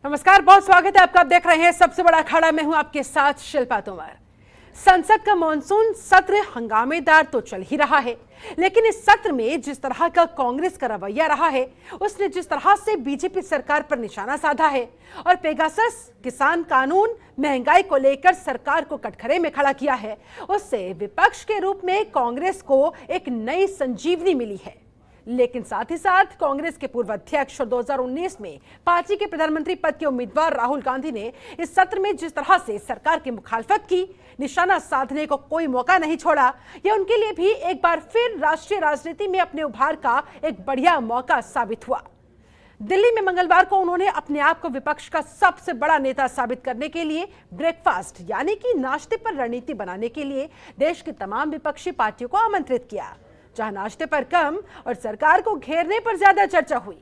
नमस्कार, बहुत स्वागत है आपका। आप देख रहे हैं सबसे बड़ा अखाड़ा। मैं हूं आपके साथ शिल्पा तोमर। संसद का मॉनसून सत्र हंगामेदार तो चल ही रहा है, लेकिन इस सत्र में जिस तरह का कांग्रेस का रवैया रहा है, उसने जिस तरह से बीजेपी सरकार पर निशाना साधा है और पेगासस, किसान कानून, महंगाई को लेकर सरकार को कटघरे में खड़ा किया है, उससे विपक्ष के रूप में कांग्रेस को एक नई संजीवनी मिली है। लेकिन साथ ही साथ कांग्रेस के पूर्व अध्यक्ष और 2019 में पार्टी के प्रधानमंत्री पद के उम्मीदवार राहुल गांधी ने इस सत्र में जिस तरह से सरकार की मुखालफत की, निशाना साधने को कोई मौका नहीं छोड़ा, यह उनके लिए भी एक बार फिर राष्ट्रीय राजनीति में अपने उभार का एक बढ़िया मौका साबित हुआ। दिल्ली में मंगलवार को उन्होंने अपने आप को विपक्ष का सबसे बड़ा नेता साबित करने के लिए ब्रेकफास्ट यानी कि नाश्ते पर रणनीति बनाने के लिए देश की तमाम विपक्षी पार्टियों को आमंत्रित किया, जहां नाश्ते पर कम और सरकार को घेरने पर ज्यादा चर्चा हुई।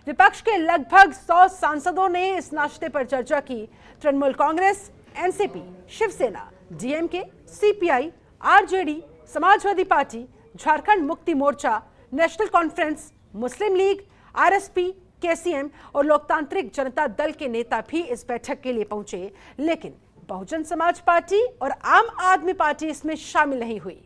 विपक्ष के लगभग 100 सांसदों ने इस नाश्ते पर चर्चा की। Trinamool Congress, NCP, Shivsena, DMK, CPI, RJD, Samajwadi party, Jharkhand Mukti Morcha, national conference, Muslim league, RSP, KCM और लोकतांत्रिक जनता दल के नेता भी इस बैठक के लिए पहुंचे, लेकिन बहुजन समाज पार्टी और आम आदमी पार्टी इसमें शामिल नहीं हुई।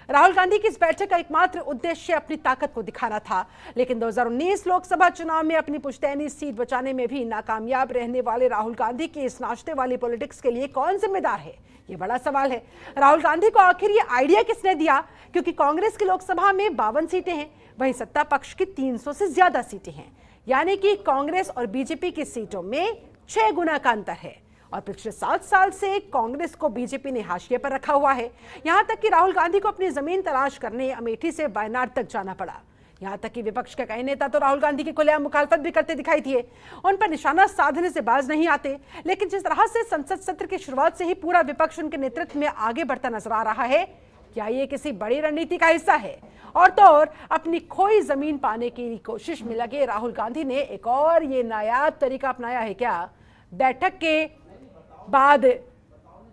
राहुल गांधी की इस बैठक का एकमात्र उद्देश्य अपनी ताकत को दिखाना था, लेकिन 2019 लोकसभा चुनाव में अपनी पुश्तैनी सीट बचाने में भी नाकामयाब रहने वाले राहुल गांधी की इस नाश्ते वाली पॉलिटिक्स के लिए कौन जिम्मेदार है, ये बड़ा सवाल है। राहुल गांधी को आखिर ये आइडिया किसने दिया? क्योंकि कांग्रेस की लोकसभा में 52 सीटें हैं, वहीं सत्ता पक्ष की 300 से ज्यादा सीटें हैं, यानी कि कांग्रेस और बीजेपी की सीटों में 6 गुना का अंतर है। और पिछले 7 साल से कांग्रेस को बीजेपी ने हाशिए पर रखा हुआ है। यहां तक कि राहुल गांधी को अपनी जमीन तलाश करने अमेठी से वायनाड तक जाना पड़ा। यहां तक कि विपक्ष के कई नेता तो राहुल गांधी की खुलेआम मुखालफत भी करते दिखाई दिए। उन पर निशाना साधने से बाज नहीं आते, लेकिन जिस तरह से संसद सत्र की शुरुआत से ही पूरा विपक्ष उनके नेतृत्व में आगे बढ़ता नजर आ रहा है, क्या ये किसी बड़ी रणनीति का हिस्सा है? और तो और अपनी खोई जमीन पाने की कोशिश में लगे राहुल गांधी ने एक और ये नायाब तरीका अपनाया है क्या? बैठक के बाद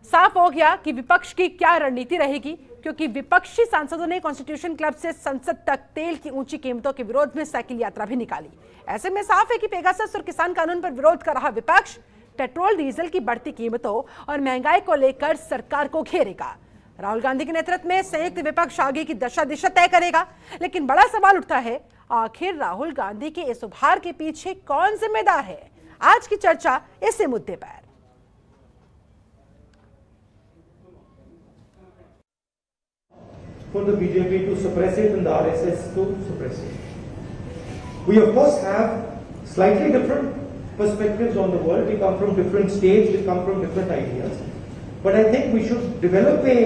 साफ हो गया कि विपक्ष की क्या रणनीति रहेगी, क्योंकि विपक्षी सांसदों ने कॉन्स्टिट्यूशन क्लब से संसद तक तेल की ऊंची कीमतों के विरोध में साइकिल यात्रा भी निकाली। ऐसे में साफ है कि पेगासस और किसान कानून पर विरोध कर रहा विपक्ष पेट्रोल डीजल की बढ़ती कीमतों और महंगाई को लेकर सरकार को घेरेगा। राहुल गांधी के नेतृत्व में संयुक्त विपक्ष आगे की दशा दिशा तय करेगा, लेकिन बड़ा सवाल उठता है, आखिर राहुल गांधी के इस उभार के पीछे कौन जिम्मेदार है? आज की चर्चा इसी मुद्दे पर। For the BJP to suppress it and the RSS to suppress it. We of course have slightly different perspectives on the world. We come from different states, we come from different ideas. But I think we should develop a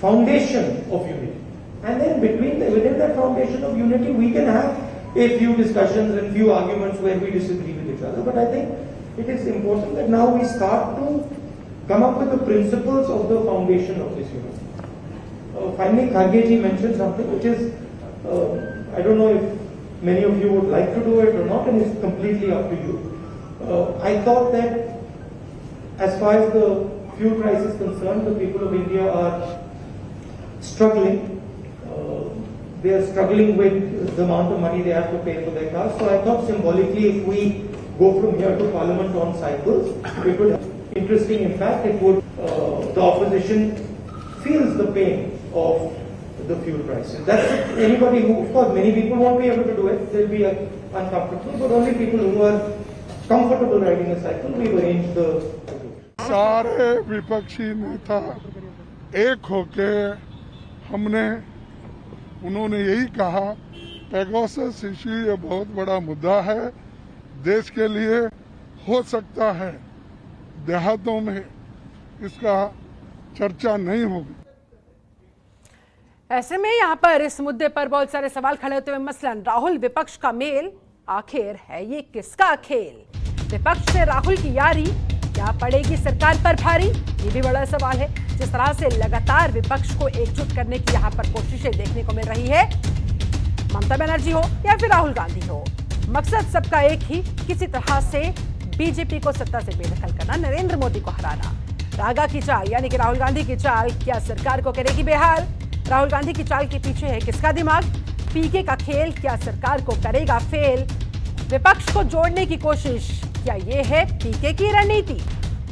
foundation of unity. And then within that foundation of unity, we can have a few discussions and few arguments where we disagree with each other. But I think it is important that now we start to come up with the principles of the foundation of this unity. Finally, Kharge ji mentioned something which is, I don't know if many of you would like to do it or not, and it's completely up to you. I thought that as far as the fuel price is concerned, the people of India are struggling. They are struggling with the amount of money they have to pay for their cars. So I thought symbolically, if we go from here to Parliament on cycles, it would be interesting. In fact, it would, the opposition feels the pain of the fuel prices. That's it. Anybody who, of course, many people won't be able to do it. They'll be uncomfortable, but only people who are comfortable riding a cycle, we've arranged the. सारे विपक्षी नेता एक होके हमने उन्होंने यही कहा, Pegasus issue ये बहुत बड़ा मुद्दा है देश के लिए। हो सकता है देहातों में इसका चर्चा नहीं होगी। ऐसे में यहां पर इस मुद्दे पर बहुत सारे सवाल खड़े होते हुए, मसलन राहुल विपक्ष का मेल आखिर है ये किसका खेल? विपक्ष से राहुल की यारी क्या पड़ेगी सरकार पर भारी? ये भी बड़ा सवाल है। जिस तरह से लगातार विपक्ष को एकजुट करने की यहां पर कोशिशें देखने को मिल रही है, ममता बनर्जी हो या फिर राहुल गांधी हो, मकसद सबका एक ही, किसी तरह से बीजेपी को सत्ता से बेदखल करना, नरेंद्र मोदी को हराना। रागा की चाल यानी कि राहुल गांधी की चाल क्या सरकार को करेगी बेहाल? राहुल गांधी की चाल के पीछे है किसका दिमाग? पीके का खेल क्या सरकार को करेगा फेल? विपक्ष को जोड़ने की कोशिश, क्या ये है पीके की रणनीति?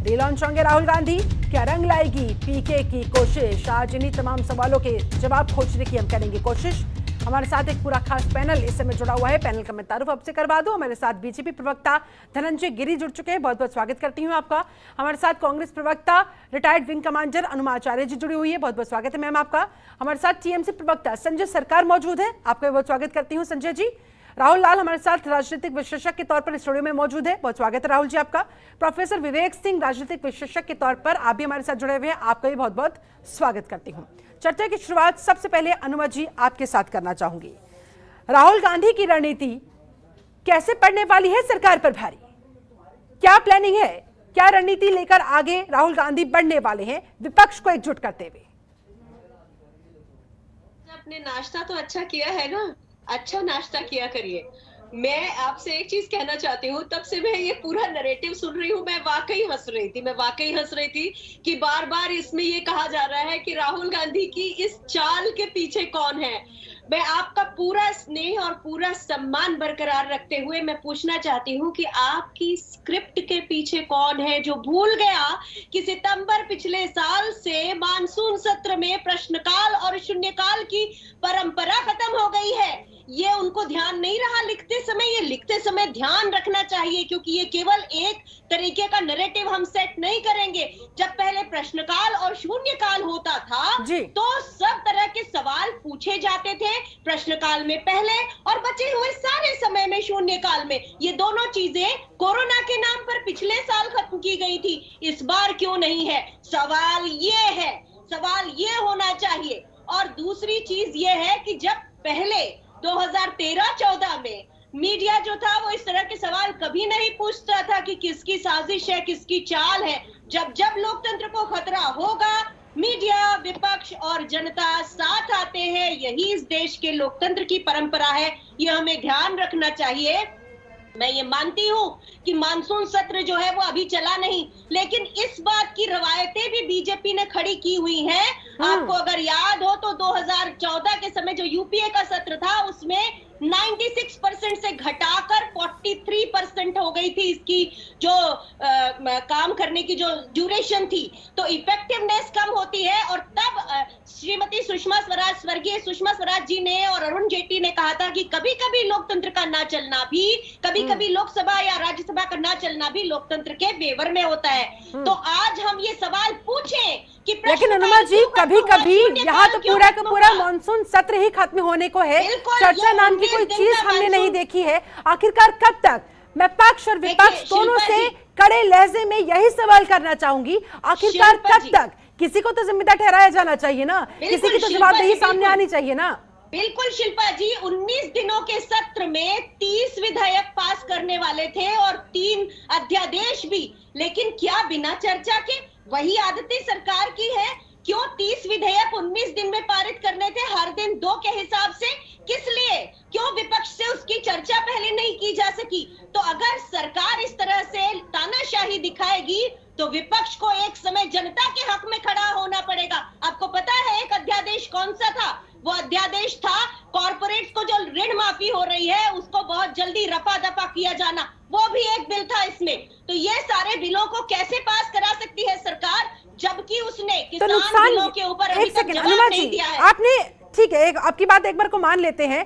रिलॉन्च होंगे राहुल गांधी, क्या रंग लाएगी पीके की कोशिश? आज इन्हीं तमाम सवालों के जवाब खोजने की हम करेंगे कोशिश। हमारे साथ एक पूरा खास पैनल इस समय जुड़ा हुआ है। पैनल का मैं तारुफ आपसे करवा दूं। हमारे साथ बीजेपी प्रवक्ता धनंजय गिरी जुड़ चुके हैं, बहुत बहुत स्वागत करती हूं आपका। हमारे साथ कांग्रेस प्रवक्ता रिटायर्ड विंग कमांडर अनुमा आचार्य जी जुड़ी हुई है, बहुत बहुत स्वागत है मैम आपका। हमारे साथ टीएमसी प्रवक्ता संजय सरकार मौजूद है, आपका बहुत स्वागत करती हूँ संजय जी। राहुल लाल हमारे साथ राजनीतिक विशेषज्ञ के तौर पर स्टूडियो में मौजूद है, बहुत स्वागत है राहुल जी आपका। प्रोफेसर विवेक सिंह राजनीतिक विशेषज्ञ के तौर पर आप भी हमारे साथ जुड़े हुए हैं, आपका भी बहुत बहुत स्वागत करती हूँ। चर्चा की शुरुआत सबसे पहले अनुमा जी आपके साथ करना चाहूंगी। राहुल गांधी की रणनीति कैसे पड़ने वाली है सरकार पर भारी? क्या प्लानिंग है, क्या रणनीति लेकर आगे राहुल गांधी बढ़ने वाले हैं विपक्ष को एकजुट करते हुए? आपने नाश्ता तो अच्छा किया है ना, अच्छा नाश्ता किया करिए। मैं आपसे एक चीज कहना चाहती हूँ, तब से मैं ये पूरा नैरेटिव सुन रही हूँ, मैं वाकई हंस रही थी कि बार बार इसमें ये कहा जा रहा है कि राहुल गांधी की इस चाल के पीछे कौन है। मैं आपका पूरा स्नेह और पूरा सम्मान बरकरार रखते हुए मैं पूछना चाहती हूँ कि आपकी स्क्रिप्ट के पीछे कौन है, जो भूल गया कि सितंबर पिछले साल से मानसून सत्र में प्रश्नकाल और शून्यकाल की परंपरा खत्म हो गई है। ये उनको ध्यान नहीं रहा लिखते समय, ये लिखते समय ध्यान रखना चाहिए, क्योंकि ये केवल एक तरीके का नैरेटिव हम सेट नहीं करेंगे। जब पहले प्रश्नकाल और शून्यकाल होता था तो सब तरह के सवाल पूछे जाते थे प्रश्नकाल में पहले और बचे हुए सारे समय में शून्यकाल में। ये दोनों चीजें कोरोना के नाम पर पिछले साल खत्म की गई थी, इस बार क्यों नहीं है? सवाल ये होना चाहिए। और दूसरी चीज ये है कि जब पहले 2013-14 में मीडिया जो था वो इस तरह के सवाल कभी नहीं पूछता था कि किसकी साजिश है, किसकी चाल है। जब लोकतंत्र को खतरा होगा, मीडिया, विपक्ष और जनता साथ आते हैं। यही इस देश के लोकतंत्र की परंपरा है, ये हमें ध्यान रखना चाहिए। मैं ये मानती हूँ कि मानसून सत्र जो है वो अभी चला नहीं, लेकिन इस बात की रवायतें भी बीजेपी ने खड़ी की हुई हैं। आपको अगर याद हो तो 2014 के समय जो यूपीए का सत्र था उसमें 96% से घटाकर 43% हो गई थी इसकी जो काम करने की जो ड्यूरेशन थी, तो इफेक्टिवनेस कम होती है। और तब श्रीमती स्वर्गीय सुषमा स्वराज जी ने और अरुण जेटली ने कहा था कि कभी कभी लोकतंत्र का ना चलना भी, कभी लोकसभा या राज्यसभा का ना चलना भी लोकतंत्र के फेवर में होता है। तो आज हम ये सवाल पूछें कि लेकिन अनुमा जी कभी कभी यहाँ तो पूरा का पूरा मानसून सत्र ही खत्म होने को है, चर्चा नाम की कोई चीज हमने नहीं देखी है। आखिरकार कब तक? मैं पक्ष और विपक्ष दोनों से कड़े लहजे में यही सवाल करना चाहूंगी, आखिरकार कब तक? किसी को तो जिम्मेदार ठहराया जाना चाहिए ना, किसी की तो जवाबदेही सामने आनी चाहिए ना। बिल्कुल शिल्पा जी, 19 दिनों के सत्र में 30 विधेयक पास करने वाले थे और 3 अध्यादेश भी, लेकिन क्या बिना चर्चा के? वही आदतें सरकार की है। क्यों 30 विधेयक 19 दिन में पारित करने थे, हर दिन 2 के हिसाब से? किस लिए? क्यों विपक्ष से उसकी चर्चा पहले नहीं की जा सकी? तो अगर सरकार इस तरह से तानाशाही दिखाएगी तो विपक्ष को एक समय जनता के हक में खड़ा होना पड़ेगा। आपको पता है एक अध्यादेश कौन सा था? वो अध्यादेश था कॉर्पोरेट्स को जो ऋण माफी हो रही है उसको बहुत जल्दी रफा दफा किया जाना, वो भी एक बिल था इसमें। तो ये सारे बिलों को कैसे पास करा सकती है सरकार, जबकि उसने किसान बिलों के ऊपर अभी तक जवाब नहीं दिया है। आपने ठीक है, आपकी बात एक बार को मान लेते हैं,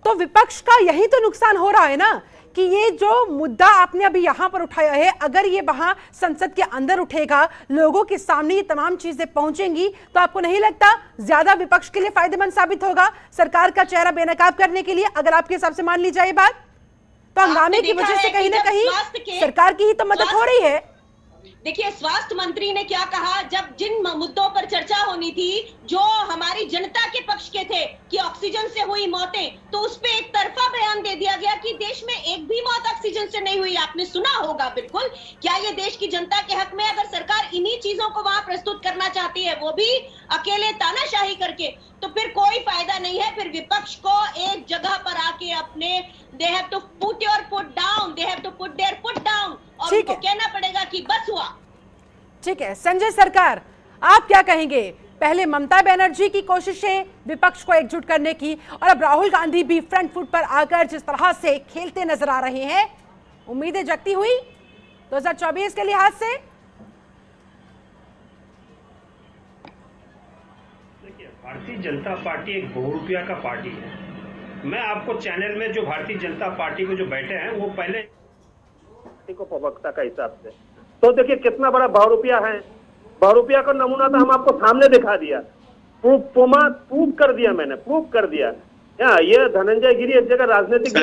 तो विपक्ष का यही तो नुकसान हो रहा है ना कि ये जो मुद्दा आपने अभी यहाँ पर उठाया है, अगर ये वहां संसद के अंदर उठेगा, लोगों के सामने ये तमाम चीजें पहुंचेंगी, तो आपको नहीं लगता ज्यादा विपक्ष के लिए फायदेमंद साबित होगा सरकार का चेहरा बेनकाब करने के लिए? अगर आपके हिसाब से मान ली जाए बात, तो हंगामे की वजह से कहीं ना कहीं सरकार की ही तो मदद हो रही है। देखिए, स्वास्थ्य मंत्री ने क्या कहा जब जिन मुद्दों पर चर्चा होनी थी, जो हमारी जनता के पक्ष के थे कि ऑक्सीजन से हुई मौतें, तो उस पे एक तरफा बयान दे दिया गया कि देश में एक भी मौत ऑक्सीजन से नहीं हुई। आपने सुना होगा बिल्कुल। क्या ये देश की जनता के हक में अगर सरकार इन्हीं चीजों को वहां प्रस्तुत करना चाहती है, वो भी अकेले तानाशाही करके, तो फिर कोई फायदा नहीं है। फिर विपक्ष को एक जगह पर आके अपने they have to put your foot down, they have to put their foot down, और उनको कहना पड़ेगा कि बस हुआ। ठीक है, संजय सरकार आप क्या कहेंगे? पहले ममता बनर्जी की कोशिशें विपक्ष को एकजुट करने की, और अब राहुल गांधी भी फ्रंट फुट पर आकर जिस तरह से खेलते नजर आ रहे हैं, उम्मीदें जगती हुई 2024 के लिहाज से। देखिए, भारतीय जनता पार्टी एक बहुरूपिया का पार्टी है। मैं आपको चैनल में जो भारतीय जनता पार्टी को जो बैठे हैं वो पहले को प्रवक्ता का हिसाब से तो देखिए कितना बड़ा बहुरूपिया है। बहुरूपिया का नमूना तो हम आपको सामने दिखा दिया, प्रूव कर दिया, मैंने प्रूव कर दिया। ये धनंजय गिरी एक जगह राजनीतिक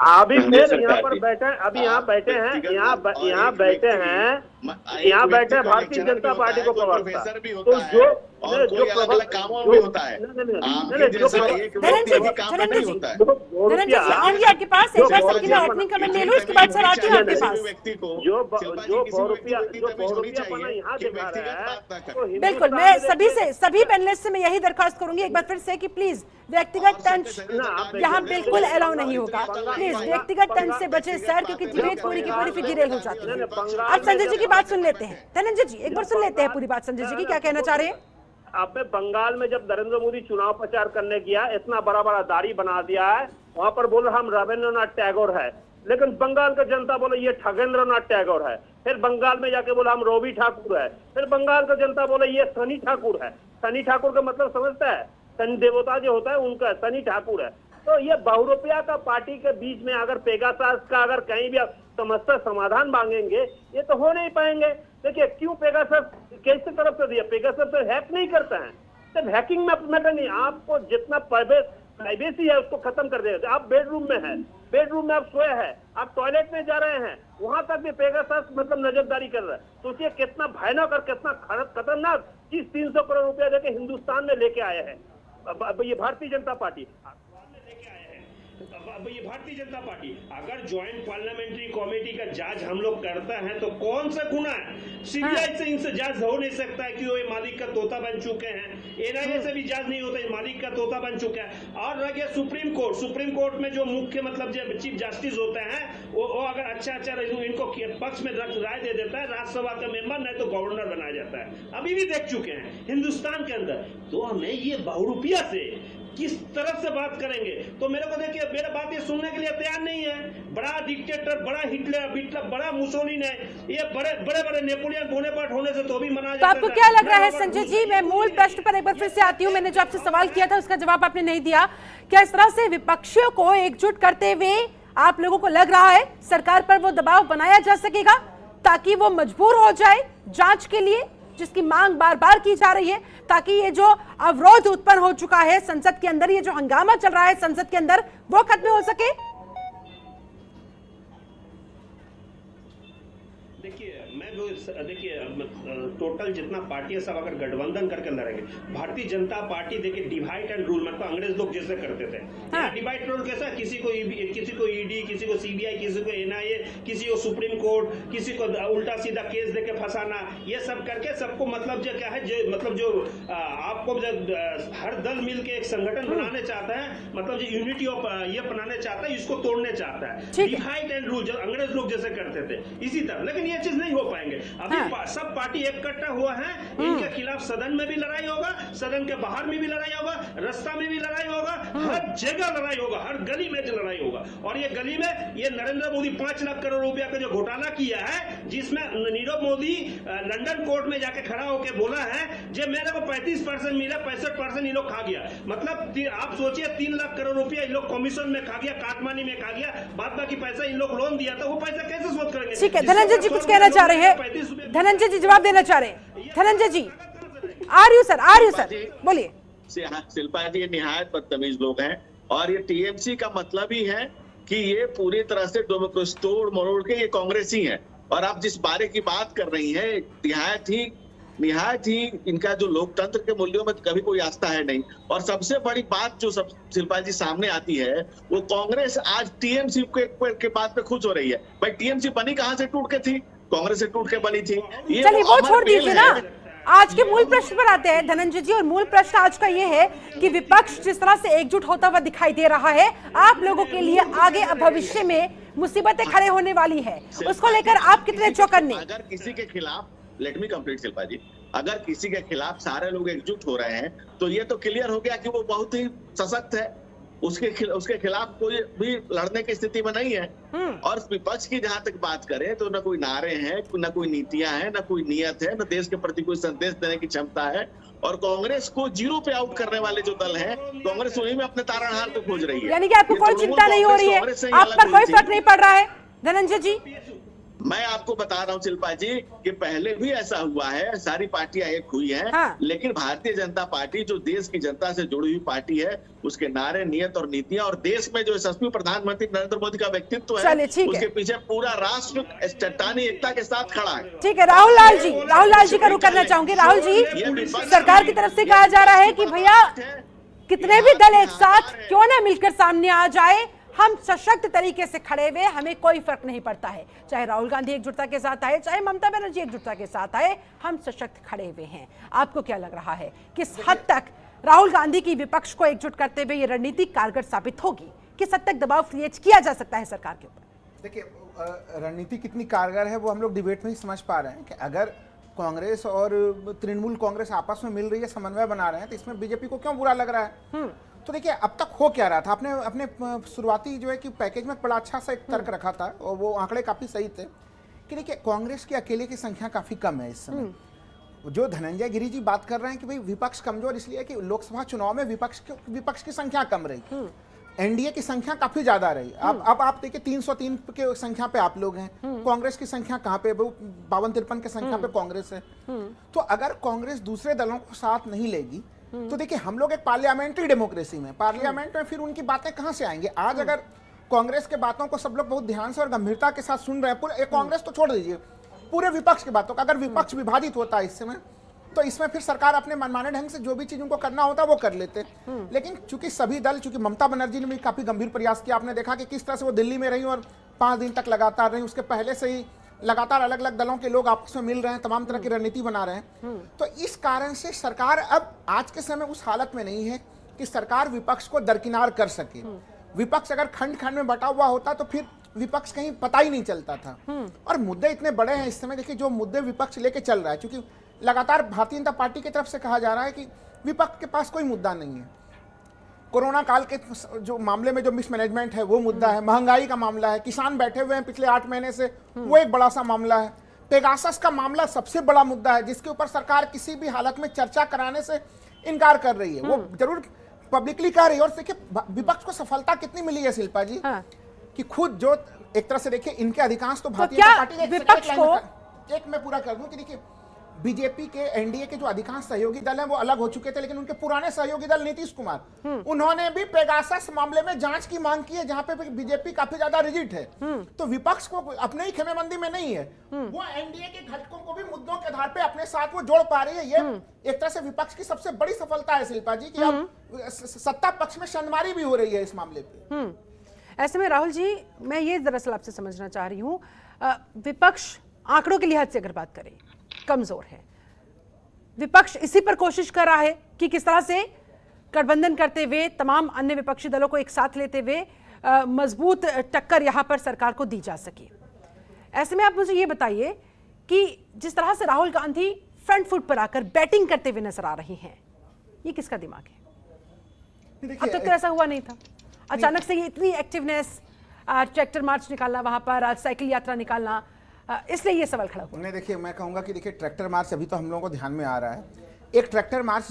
अभी फिर यहाँ पर बैठे, अभी यहाँ बैठे हैं, यहाँ बैठे हैं भारतीय जनता पार्टी को प्रवक्ता। तो जो आपके पास एक बार सबके लिए ओपनिंग कमेंट ले लो, उसके बाद सर आती हूँ आपके पास। जो बहुरूपिया बना यहाँ दिखा रहा है, बिल्कुल, मैं सभी पैनलिस्ट से मैं यही दरखास्त करूंगी एक बार फिर से कि प्लीज व्यक्तिगत तंज यहाँ बिल्कुल अलाउ नहीं होगा। प्लीज व्यक्तिगत तंज से बचे सर, क्योंकि डिबेट पूरी की पूरी फिजिकल हो जाती है। अब संजय जी की बात सुन लेते हैं। धनंजय जी एक बार सुन लेते हैं पूरी बात, संजय जी की क्या कहना चाह रहे हैं। आपने बंगाल में जब नरेंद्र मोदी चुनाव प्रचार करने गया, इतना बड़ा बड़ा दाढ़ी बना दिया है, वहां पर बोल हम रविंद्रनाथ टैगोर है, लेकिन बंगाल का जनता बोले ये ठगेंद्रनाथ टैगोर है। फिर बंगाल में जाके बोला हम रवि ठाकुर है, फिर बंगाल का जनता बोले ये सनी ठाकुर है। सनी ठाकुर का मतलब समझता है, शनि देवता जो होता है उनका सनी ठाकुर है। तो ये बहुरूपिया का पार्टी के बीच में अगर पेगासास का अगर कहीं भी आप समस्या समाधान मांगेंगे, ये तो हो नहीं पाएंगे। देखिए क्यों पेगासास कैसे तरफ से दिया, पेगासास तो हैक नहीं करता है, सिर्फ हैकिंग में मैटर नहीं, आपको जितना प्राइवेसी है उसको खत्म कर देगा। आप बेडरूम में है, बेडरूम में आप सोए हैं, आप टॉयलेट में जा रहे हैं, वहां तक भी पेगासास मतलब नजरदारी कर रहा है। सोचिए कितना भयानक और कितना खतरनाक चीज 300 करोड़ रुपया देके हिंदुस्तान में लेके आए हैं ये भारतीय जनता पार्टी। अब ये भारतीय जनता पार्टी अगर ज्वाइंट पार्लियामेंट्री कमेटी का जांच हम लोग करते हैं तो कौन सा गुना है, सीबीआई से इनसे जांच हो नहीं सकता है कि वो मालिक का तोता बन चुके हैं, एनआईए से भी जांच नहीं होता, मालिक का तोता बन चुका है। और रह गया सुप्रीम कोर्ट में जो मुख्य मतलब जो चीफ जस्टिस होते हैं वो अगर अच्छा इनको पक्ष में राय दे देता है, राज्यसभा का मेंबर नहीं तो गवर्नर बनाया जाता है, अभी भी देख चुके हैं हिंदुस्तान के अंदर। तो हमें ये बहुरूपिया से किस तरह से बात करेंगे, तो मेरे को देखिए मेरा बात ये सुनने के लिए तैयार नहीं है। बड़ा डिक्टेटर, बड़ा हिटलर, बड़ा मुसोलिनी है, ये बड़े नेपोलियन बोनापार्ट होने से तो भी मना जाता है। तो आपको क्या लग रहा है संजय जी, मैं मूल प्रश्न पर एक बार फिर से आती हूँ। मैंने जो आपसे सवाल किया था उसका जवाब आपने नहीं दिया। क्या इस तरह से विपक्षियों को एकजुट करते हुए आप लोगों को लग रहा है सरकार पर वो दबाव बनाया जा सकेगा ताकि वो मजबूर हो जाए जांच के लिए, जिसकी मांग बार बार की जा रही है, ताकि ये जो अवरोध उत्पन्न हो चुका है संसद के अंदर, ये जो हंगामा चल रहा है संसद के अंदर, वो खत्म हो सके? देखिए टोटल जितना पार्टी है सब अगर गठबंधन करके लड़ेंगे, भारतीय जनता पार्टी देखिए डिवाइड एंड रूल मतलब अंग्रेज लोग जैसे करते थे। हाँ। डिवाइड रूल कैसा, किसी को ईडी, किसी को सीबीआई, किसी को एनआईए, किसी को सुप्रीम कोर्ट, किसी को उल्टा सीधा केस देके फंसाना, ये सब करके सबको मतलब जो क्या है जो आपको हर दल मिलके एक संगठन बनाने चाहता है, मतलब जो यूनिटी ऑफ ये बनाने चाहता है, इसको तोड़ने चाहता है। डिवाइड एंड रूल जो अंग्रेज लोग जैसे करते थे इसी तरह, लेकिन ये चीज नहीं हो पाएंगे। अभी सब पार्टी इकट्ठा हुआ है, इनके खिलाफ सदन में भी लड़ाई होगा, सदन के बाहर में भी लड़ाई होगा, रास्ता में भी लड़ाई होगा, हर जगह लड़ाई होगा, हर गली में लड़ाई होगा। और ये गली में ये नरेंद्र मोदी 5 लाख करोड़ रुपया का जो घोटाला किया है, जिसमें नीरव मोदी लंदन कोर्ट में जाके खड़ा होकर बोला है जो मेरे को 35% मिला, 65% ये लोग खा गया। मतलब आप सोचिए 3 लाख करोड़ रुपया इन लोग कमीशन में खा गया, काटमानी में खा गया, बाद बाकी पैसा इन लोग लोन दिया था, वो पैसा कैसे शोध करेंगे? ठीक है, धनंजय जी कुछ कहना चाह रहे हैं, धनंजय जी जवाब देना चाह रहे हैं। धनंजय जी आ रही हूँ सर, बोलिए। शिल्पा जी निहायत बदतमीज लोग हैं, और ये टीएमसी का मतलब ही है कि ये पूरी तरह से डेमोक्रेसी तोड़ मरोड़ के ये कांग्रेस ही है। और आप जिस बारे की बात कर रही हैं, निहायत ही इनका जो लोकतंत्र के मूल्यों में कभी कोई आस्था है नहीं। और सबसे बड़ी बात जो शिल्पा जी सामने आती है, वो कांग्रेस आज टीएमसी के बात पे खुश हो रही है। भाई टीएमसी बनी कहां से टूट के थी? कांग्रेस से टूट के बनी थी। चलिए वो छोड़ दीजिए ना, आज के मूल प्रश्न पर आते हैं धनंजय जी। और मूल प्रश्न आज का ये है कि विपक्ष जिस तरह से एकजुट होता हुआ दिखाई दे रहा है, आप लोगों के लिए आगे भविष्य में मुसीबतें खड़े होने वाली है, उसको लेकर आप कितने चौकन्ने? अगर किसी के खिलाफ, लेट मी कंप्लीट शिल्पा जी, अगर किसी के खिलाफ सारे लोग एकजुट हो रहे हैं तो ये तो क्लियर हो गया कि वो बहुत ही सशक्त है, उसके खिलाफ कोई भी लड़ने की स्थिति में नहीं है। और विपक्ष की जहां तक बात करें तो न कोई नारे हैं, न कोई नीतियां हैं, न कोई नियत है, न देश के प्रति कोई संदेश देने की क्षमता है। और कांग्रेस को जीरो पे आउट करने वाले जो दल हैं, कांग्रेस उन्हीं में अपने तारणहार को खोज रही है। यानी कि आपको कोई चिंता नहीं हो रही है, आप पर कोई फर्क नहीं पड़ रहा है धनंजय जी? मैं आपको बता रहा हूं शिल्पा जी कि पहले भी ऐसा हुआ है, सारी पार्टियां एक हुई हैं। हाँ। लेकिन भारतीय जनता पार्टी जो देश की जनता से जुड़ी हुई पार्टी है, उसके नारे, नियत और नीतियां और देश में जो यशस्वी प्रधानमंत्री नरेंद्र मोदी का व्यक्तित्व है, उसके पीछे पूरा राष्ट्र चट्टानी एकता के साथ खड़ा है। ठीक है, राहुल लाल जी का रुख करना चाहूंगी। राहुल जी, सरकार की तरफ से कहा जा रहा है कि भैया कितने भी दल एक साथ क्यों ना मिलकर सामने आ जाए, हम सशक्त तरीके से खड़े हुए, हमें कोई फर्क नहीं पड़ता है, चाहे राहुल गांधी एकजुटता के साथ आए, चाहे ममता बनर्जी एकजुटता के साथ आए, हम सशक्त खड़े हुए हैं। आपको क्या लग रहा है किस हद तक राहुल गांधी की विपक्ष को एकजुट करते हुए ये रणनीति कारगर साबित होगी? किस हद तक दबाव क्रिएट किया जा सकता है सरकार के ऊपर? देखिए, रणनीति कितनी कारगर है वो हम लोग डिबेट में ही समझ पा रहे हैं कि अगर कांग्रेस और तृणमूल कांग्रेस आपस में मिल रही है, समन्वय बना रहे हैं, तो इसमें बीजेपी को क्यों बुरा लग रहा है? तो देखिए, अब तक हो क्या रहा था, आपने अपने शुरुआती जो है कि पैकेज में बड़ा अच्छा सा एक तर्क रखा था और वो आंकड़े काफी सही थे कि देखिए कांग्रेस की अकेले की संख्या काफी कम है इस समय। जो धनंजय गिरी जी बात कर रहे हैं कि भाई विपक्ष कमजोर इसलिए कि लोकसभा चुनाव में विपक्ष की संख्या कम रही, एनडीए की संख्या काफी ज्यादा रही। अब आप देखिए 303 के संख्या पे आप लोग हैं, कांग्रेस की संख्या कहाँ पे, 52-53 की संख्या पे कांग्रेस है। तो अगर कांग्रेस दूसरे दलों को साथ नहीं लेगी तो देखिए हम लोग एक पार्लियामेंट्री डेमोक्रेसी में, पार्लियामेंट में फिर उनकी बातें कहां से आएंगी? आज अगर कांग्रेस के बातों को सब लोग बहुत ध्यान से और गंभीरता के साथ सुन रहे हैं, पूरे कांग्रेस तो छोड़ दीजिए, पूरे विपक्ष की बातों का, अगर विपक्ष विभाजित होता है इस समय तो इसमें फिर सरकार अपने मनमाने ढंग से जो भी चीज उनको करना होता है वो कर लेते। लेकिन चूंकि सभी दल, चूंकि ममता बनर्जी ने भी काफी गंभीर प्रयास किया, आपने देखा कि किस तरह से वो दिल्ली में रही और 5 दिन तक लगातार रही, उसके पहले से ही लगातार अलग अलग दलों के लोग आपस में मिल रहे हैं, तमाम तरह की रणनीति बना रहे हैं। तो इस कारण से सरकार अब आज के समय उस हालत में नहीं है कि सरकार विपक्ष को दरकिनार कर सके। विपक्ष अगर खंड खंड में बटा हुआ होता तो फिर विपक्ष कहीं पता ही नहीं चलता था। और मुद्दे इतने बड़े हैं इस समय, देखिए जो मुद्दे विपक्ष लेके चल रहा है, क्योंकि लगातार भारतीय जनता पार्टी की तरफ से कहा जा रहा है कि विपक्ष के पास कोई मुद्दा नहीं है। कोरोना काल के जो मामले में जो मिसमैनेजमेंट है वो मुद्दा है, महंगाई का मामला है, किसान बैठे हुए हैं पिछले 8 महीने से, वो एक बड़ा सा मामला है, पेगासस का मामला सबसे बड़ा मुद्दा है जिसके ऊपर सरकार किसी भी हालत में चर्चा कराने से इनकार कर रही है। वो जरूर पब्लिकली कह रही है। और देखिए विपक्ष को सफलता कितनी मिली है शिल्पा जी, कि खुद जो एक तरह से देखिए इनके अधिकांश तो भारतीय जनता पार्टी विपक्ष को, एक मैं पूरा कर दूं कि देखिए बीजेपी के, एनडीए के जो अधिकांश सहयोगी दल हैं वो अलग हो चुके थे, लेकिन उनके पुराने सहयोगी दल नीतीश कुमार, उन्होंने भी पेगासस मामले में जांच की मांग की है, जहां पे बीजेपी काफी ज्यादा रिजिड है। तो विपक्ष को अपने ही खेमेबंदी में नहीं है, वो एनडीए के घटकों को भी मुद्दों के आधार पे अपने साथ वो जोड़ पा रही है। ये एक तरह से विपक्ष की सबसे बड़ी सफलता है शिल्पा जी, कि अब सत्ता पक्ष में शंदमारी भी हो रही है इस मामले पे। ऐसे में राहुल जी, मैं ये दरअसल आपसे समझना चाह रही हूँ, विपक्ष आंकड़ों के लिहाज से अगर बात करें कमजोर है, विपक्ष इसी पर कोशिश कर रहा है कि किस तरह से गठबंधन करते हुए तमाम अन्य विपक्षी दलों को एक साथ लेते हुए मजबूत टक्कर यहां पर सरकार को दी जा सके। ऐसे में आप मुझे ये बताइए कि जिस तरह से राहुल गांधी फ्रंट फुट पर आकर बैटिंग करते हुए नजर आ रही हैं, ये किसका दिमाग है? अब तक तो ऐसा हुआ नहीं था, अचानक से ये इतनी एक्टिवनेस, ट्रैक्टर मार्च निकालना वहां पर, आज साइकिल यात्रा निकालना, इसलिए ये सवाल खड़ा हुआ। नहीं, देखिए मैं कहूंगा कि देखिए ट्रैक्टर मार्च अभी तो हम लोगों को ध्यान में आ रहा है, एक ट्रैक्टर मार्च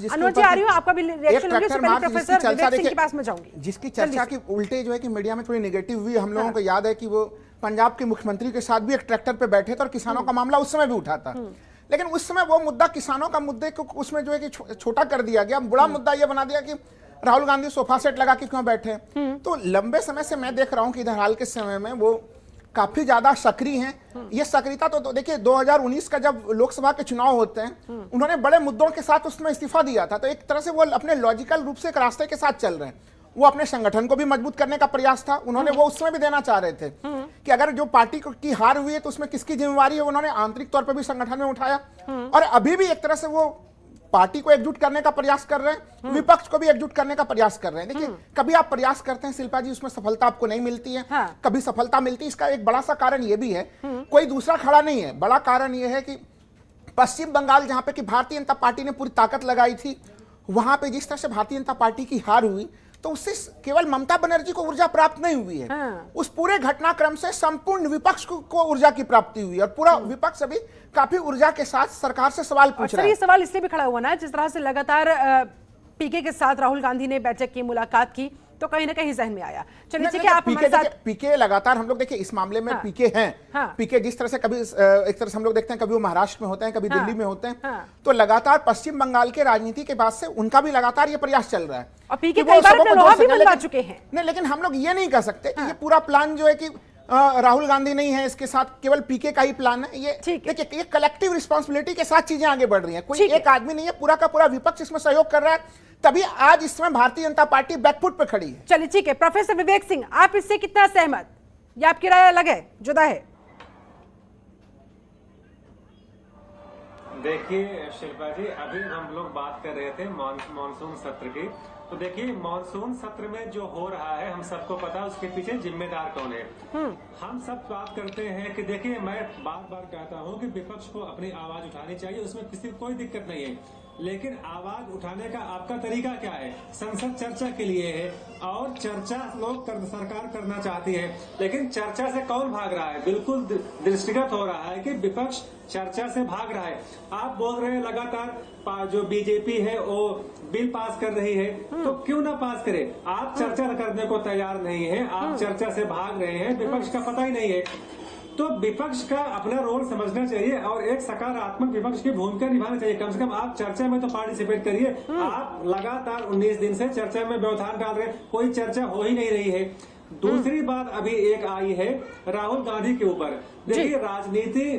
जिसकी चर्चा की उल्टे जो है कि मीडिया में थोड़ी नेगेटिव हुई। हम लोगों को याद है कि वो पंजाब के मुख्यमंत्री के साथ भी एक ट्रैक्टर पे बैठे थे और किसानों का मामला उस समय भी उठा था, लेकिन उस समय वो मुद्दा, किसानों का मुद्दे को उसमें जो है कि छोटा कर दिया गया, बड़ा मुद्दा ये बना दिया कि राहुल गांधी सोफा सेट लगा के क्यों बैठे। तो लंबे समय से मैं देख रहा हूं कि इधर हाल के समय में वो काफी ज्यादा सक्रिय हैं। ये सक्रियता तो देखिए 2019 का जब लोकसभा के चुनाव होते हैं, उन्होंने बड़े मुद्दों के साथ उसमें इस्तीफा दिया था, तो एक तरह से वो अपने लॉजिकल रूप से एक रास्ते के साथ चल रहे हैं। वो अपने संगठन को भी मजबूत करने का प्रयास था, उन्होंने वो उसमें भी देना चाह रहे थे कि अगर जो पार्टी की हार हुई है तो उसमें किसकी जिम्मेवारी है, उन्होंने आंतरिक तौर पर भी संगठन में उठाया। और अभी भी एक तरह से वो पार्टी को एकजुट करने का प्रयास कर रहे हैं, विपक्ष को भी एकजुट करने का प्रयास कर रहे हैं। देखिए कभी आप प्रयास करते हैं शिल्पा जी, उसमें सफलता आपको नहीं मिलती है, कभी सफलता मिलती है। इसका एक बड़ा सा कारण ये भी है, कोई दूसरा खड़ा नहीं है, बड़ा कारण ये है कि पश्चिम बंगाल जहां पे कि भारतीय जनता पार्टी ने पूरी ताकत लगाई थी, वहां पे जिस तरह से भारतीय जनता पार्टी की हार हुई, तो उससे केवल ममता बनर्जी को ऊर्जा प्राप्त नहीं हुई है। उस पूरे घटनाक्रम से संपूर्ण विपक्ष को ऊर्जा की प्राप्ति हुई और पूरा विपक्ष अभी काफी ऊर्जा के साथ सरकार से सवाल पूछ रहा है। ये सवाल इसलिए भी खड़ा हुआ ना, जिस तरह से लगातार पीके के साथ राहुल गांधी ने बैठक की, मुलाकात की, तो कहीं ना कहीं जहन में आया। चलिए ठीक है, आप हमारे साथ। पीके लगातार हम लोग देखिए इस मामले में पीके हैं। पीके जिस तरह से कभी एक तरह से हम लोग देखते हैं, कभी वो महाराष्ट्र में होते हैं, कभी दिल्ली में होते हैं, तो लगातार पश्चिम बंगाल के राजनीति के बाद से उनका भी लगातार ये प्रयास चल रहा है और पीके कई बार अपना लोहा भी मनवा चुके हैं। नहीं, लेकिन हम लोग ये नहीं कह सकते कि ये पूरा प्लान जो है कि राहुल गांधी नहीं है, इसके साथ केवल पीके का ही प्लान है। ये देखिए, ये कलेक्टिव रिस्पांसिबिलिटी के साथ चीजें आगे बढ़ रही हैं। कोई एक आदमी नहीं है, पूरा का पूरा विपक्ष इसमें सहयोग कर रहा है, तभी आज इस समय भारतीय जनता पार्टी बैकफुट पे खड़ी है। चलिए ठीक है, प्रोफेसर विवेक सिंह, आप इससे कितना सहमत, या आपकी राय अलग है, जुदा है? देखिए शिल्पा जी, अभी हम लोग बात कर रहे थे मानसून सत्र की, तो देखिए मानसून सत्र में जो हो रहा है हम सबको पता है उसके पीछे जिम्मेदार कौन है। हम सब बात करते हैं कि देखिए, मैं बार बार कहता हूं कि विपक्ष को अपनी आवाज उठानी चाहिए, उसमें किसी को कोई दिक्कत नहीं है, लेकिन आवाज उठाने का आपका तरीका क्या है? संसद चर्चा के लिए है और चर्चा लोग सरकार करना चाहती है, लेकिन चर्चा से कौन भाग रहा है? बिल्कुल दृष्टिगत हो रहा है कि विपक्ष चर्चा से भाग रहा है। आप बोल रहे हैं लगातार जो बीजेपी है वो बिल पास कर रही है, तो क्यों ना पास करे? आप चर्चा करने को तैयार नहीं है, आप चर्चा से भाग रहे हैं, विपक्ष का पता ही नहीं है। तो विपक्ष का अपना रोल समझना चाहिए और एक सकारात्मक विपक्ष की भूमिका निभाना चाहिए। कम से कम आप चर्चा में तो पार्टिसिपेट करिए। आप लगातार 19 दिन से चर्चा में व्यवधान डाल रहे हैं, कोई चर्चा हो ही नहीं रही है। दूसरी बात अभी एक आई है राहुल गांधी के ऊपर। देखिए, राजनीति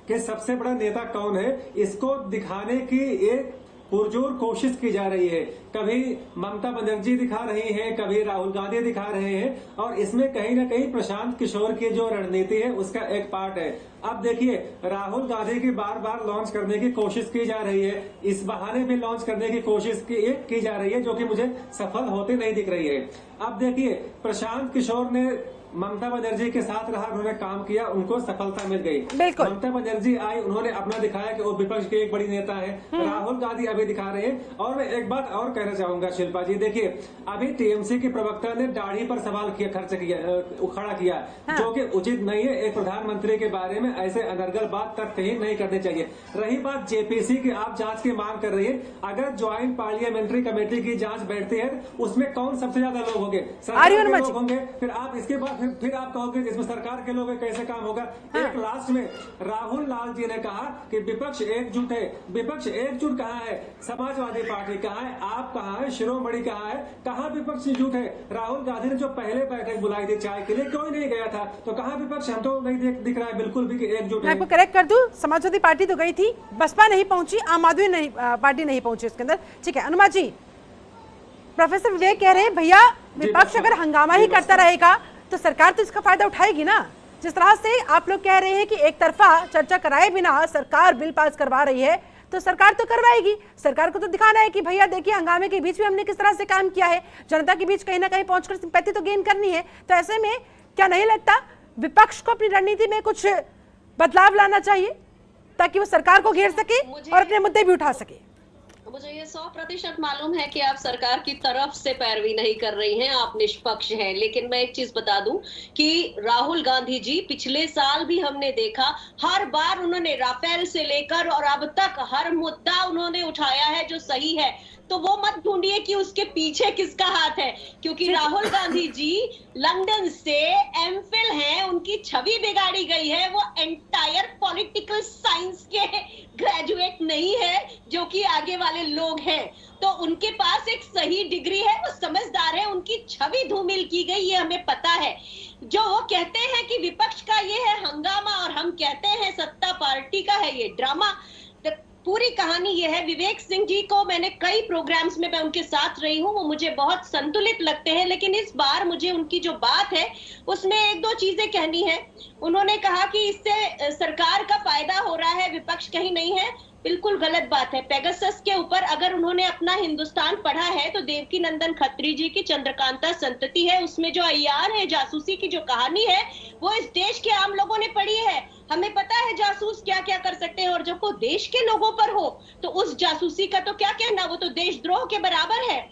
के सबसे बड़ा नेता कौन है, इसको दिखाने की एक पुरजोर कोशिश की जा रही है। कभी ममता बनर्जी दिखा रही हैं, कभी राहुल गांधी दिखा रहे हैं, और इसमें कहीं ना कहीं प्रशांत किशोर की जो रणनीति है उसका एक पार्ट है। अब देखिए, राहुल गांधी की बार बार लॉन्च करने की कोशिश की जा रही है, इस बहाने भी लॉन्च करने की कोशिश की जा रही है, जो कि मुझे सफल होते नहीं दिख रही है। अब देखिए, प्रशांत किशोर ने ममता बनर्जी के साथ रहा, उन्होंने काम किया, उनको सफलता मिल गई। ममता बनर्जी आई, उन्होंने अपना दिखाया कि वो विपक्ष के एक बड़ी नेता है। राहुल गांधी अभी दिखा रहे हैं। और मैं एक बात और कहना चाहूंगा शिल्पा जी, देखिए अभी टीएमसी के प्रवक्ता ने दाढ़ी पर सवाल खड़ा किया, जो कि उचित नहीं है। एक प्रधानमंत्री के बारे में ऐसे अनर्गल बात तक कहीं नहीं करनी चाहिए। रही बात जेपीसी की, आप जांच की मांग कर रही है, अगर ज्वाइंट पार्लियामेंट्री कमेटी की जांच बैठती है, उसमें कौन सबसे ज्यादा लोग होंगे? सरकार के लोग होंगे। फिर आप इसके बाद फिर आप कहोगे इसमें सरकार के लोग कैसे काम होगा? एक लास्ट में राहुल लाल जी ने कहा कि विपक्ष एकजुट है। विपक्ष एकजुट कहाँ है? समाजवादी पार्टी कहाँ है? आप कहाँ है? शिरोमणि कहाँ है? कहाँ विपक्ष एकजुट है? राहुल गांधी ने जो पहले बैठक बुलाई थी चाय के लिए, कोई नहीं गया था, तो कहाँ विपक्ष? हम तो नहीं दिख रहा है बिल्कुल भी कि एकजुट है। मैं आपको करेक्ट कर दूं, समाजवादी पार्टी तो गई थी, बसपा नहीं पहुंची, आम आदमी पार्टी नहीं पहुंची इसके अंदर। ठीक है अनुमा जी, प्रोफेसर विवेक कह रहे हैं भैया विपक्ष अगर हंगामा ही करता रहेगा तो सरकार तो इसका फायदा उठाएगी ना। जिस तरह से आप लोग कह रहे हैं कि एक तरफा चर्चा कराए बिना सरकार बिल पास करवा रही है, तो सरकार तो करवाएगी। सरकार को तो दिखाना है कि भैया देखिए, हंगामे के बीच में हमने किस तरह से काम किया है, जनता के बीच कहीं ना कहीं पहुंचकर सिंपैथी तो गेन करनी है। तो ऐसे में क्या नहीं लगता विपक्ष को अपनी रणनीति में कुछ बदलाव लाना चाहिए ताकि वो सरकार को घेर सके और अपने मुद्दे भी उठा सके? मुझे ये 100% मालूम है कि आप सरकार की तरफ से पैरवी नहीं कर रही हैं, आप निष्पक्ष हैं। लेकिन मैं एक चीज बता दूं कि राहुल गांधी जी पिछले साल भी हमने देखा, हर बार उन्होंने राफेल से लेकर और अब तक हर मुद्दा उन्होंने उठाया है जो सही है। तो वो मत ढूंढिए कि उसके पीछे किसका हाथ है, क्योंकि राहुल गांधी जी लंदन से एमफिल हैं, उनकी छवि बिगाड़ी गई है। वो एंटायर पॉलिटिकल साइंस के ग्रेजुएट नहीं है जो कि आगे वाले लोग हैं। तो उनके पास एक सही डिग्री है, वो समझदार है, उनकी छवि धूमिल की गई, ये हमें पता है। जो वो कहते हैं कि विपक्ष का ये है हंगामा और हम कहते हैं सत्ता पार्टी का है ये ड्रामा, पूरी कहानी ये है। विवेक सिंह जी को मैंने कई प्रोग्राम्स में मैं उनके साथ रही हूँ, वो मुझे बहुत संतुलित लगते हैं, लेकिन इस बार मुझे उनकी जो बात है उसमें एक दो चीजें कहनी है। उन्होंने कहा कि इससे सरकार का फायदा हो रहा है, विपक्ष कहीं नहीं है। बिल्कुल गलत बात है। पेगासस के ऊपर अगर उन्होंने अपना हिंदुस्तान पढ़ा है तो देवकी नंदन खत्री जी की चंद्रकांता संतति है, उसमें जो अय्यार है, जासूसी की जो कहानी है, वो इस देश के आम लोगों ने पढ़ी है। हमें पता है जासूस क्या क्या कर सकते हैं, और जब वो देश के लोगों पर हो तो उस जासूसी का तो क्या कहना, वो तो देशद्रोह के बराबर है।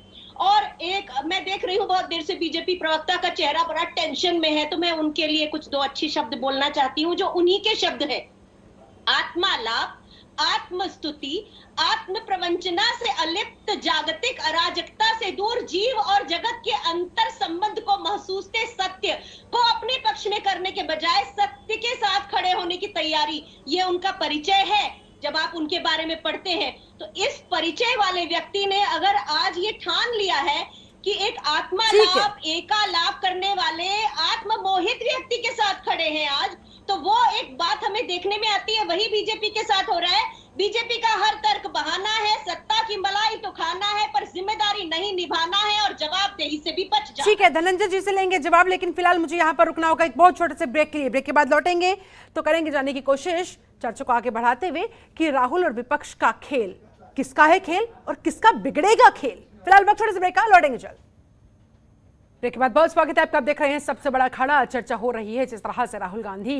और एक मैं देख रही हूँ बहुत देर से बीजेपी प्रवक्ता का चेहरा बड़ा टेंशन में है, तो मैं उनके लिए कुछ दो अच्छे शब्द बोलना चाहती हूँ जो उन्हीं के शब्द है। आत्मालाप, आत्मस्तुति, आत्म प्रवंचना से अलिप्त जागतिक अराजकता से दूर जीव और जगत के अंतर संबंध को महसूसते सत्य को अपने पक्ष में करने के बजाय सत्य के साथ खड़े होने की तैयारी, ये उनका परिचय है। जब आप उनके बारे में पढ़ते हैं तो इस परिचय वाले व्यक्ति ने अगर आज ये ठान लिया है कि एक आत्मालाप, एकालाप करने वाले आत्ममोहित व्यक्ति के साथ खड़े हैं आज, तो वो एक बात हमें देखने में आती है, वही बीजेपी के साथ हो रहा है। बीजेपी का हर तर्क बहाना है, सत्ता की मलाई तो खाना है पर जिम्मेदारी नहीं निभाना है और जवाबदेही से भी बच जाना। ठीक है, धनंजय जी से लेंगे जवाब, लेकिन फिलहाल मुझे यहाँ पर रुकना होगा एक बहुत छोटे से ब्रेक के लिए। ब्रेक के बाद लौटेंगे तो करेंगे जानने की कोशिश, चर्चा को आगे बढ़ाते हुए, कि राहुल और विपक्ष का खेल किसका है खेल और किसका बिगड़ेगा खेल। फिलहाल वक्त छोटे से ब्रेक का, लौटेंगे जल्द। ब्रेक के बाद बहुत स्वागत है आपका। आप देख रहे हैं सबसे बड़ा अखाड़ा। चर्चा हो रही है जिस तरह से राहुल गांधी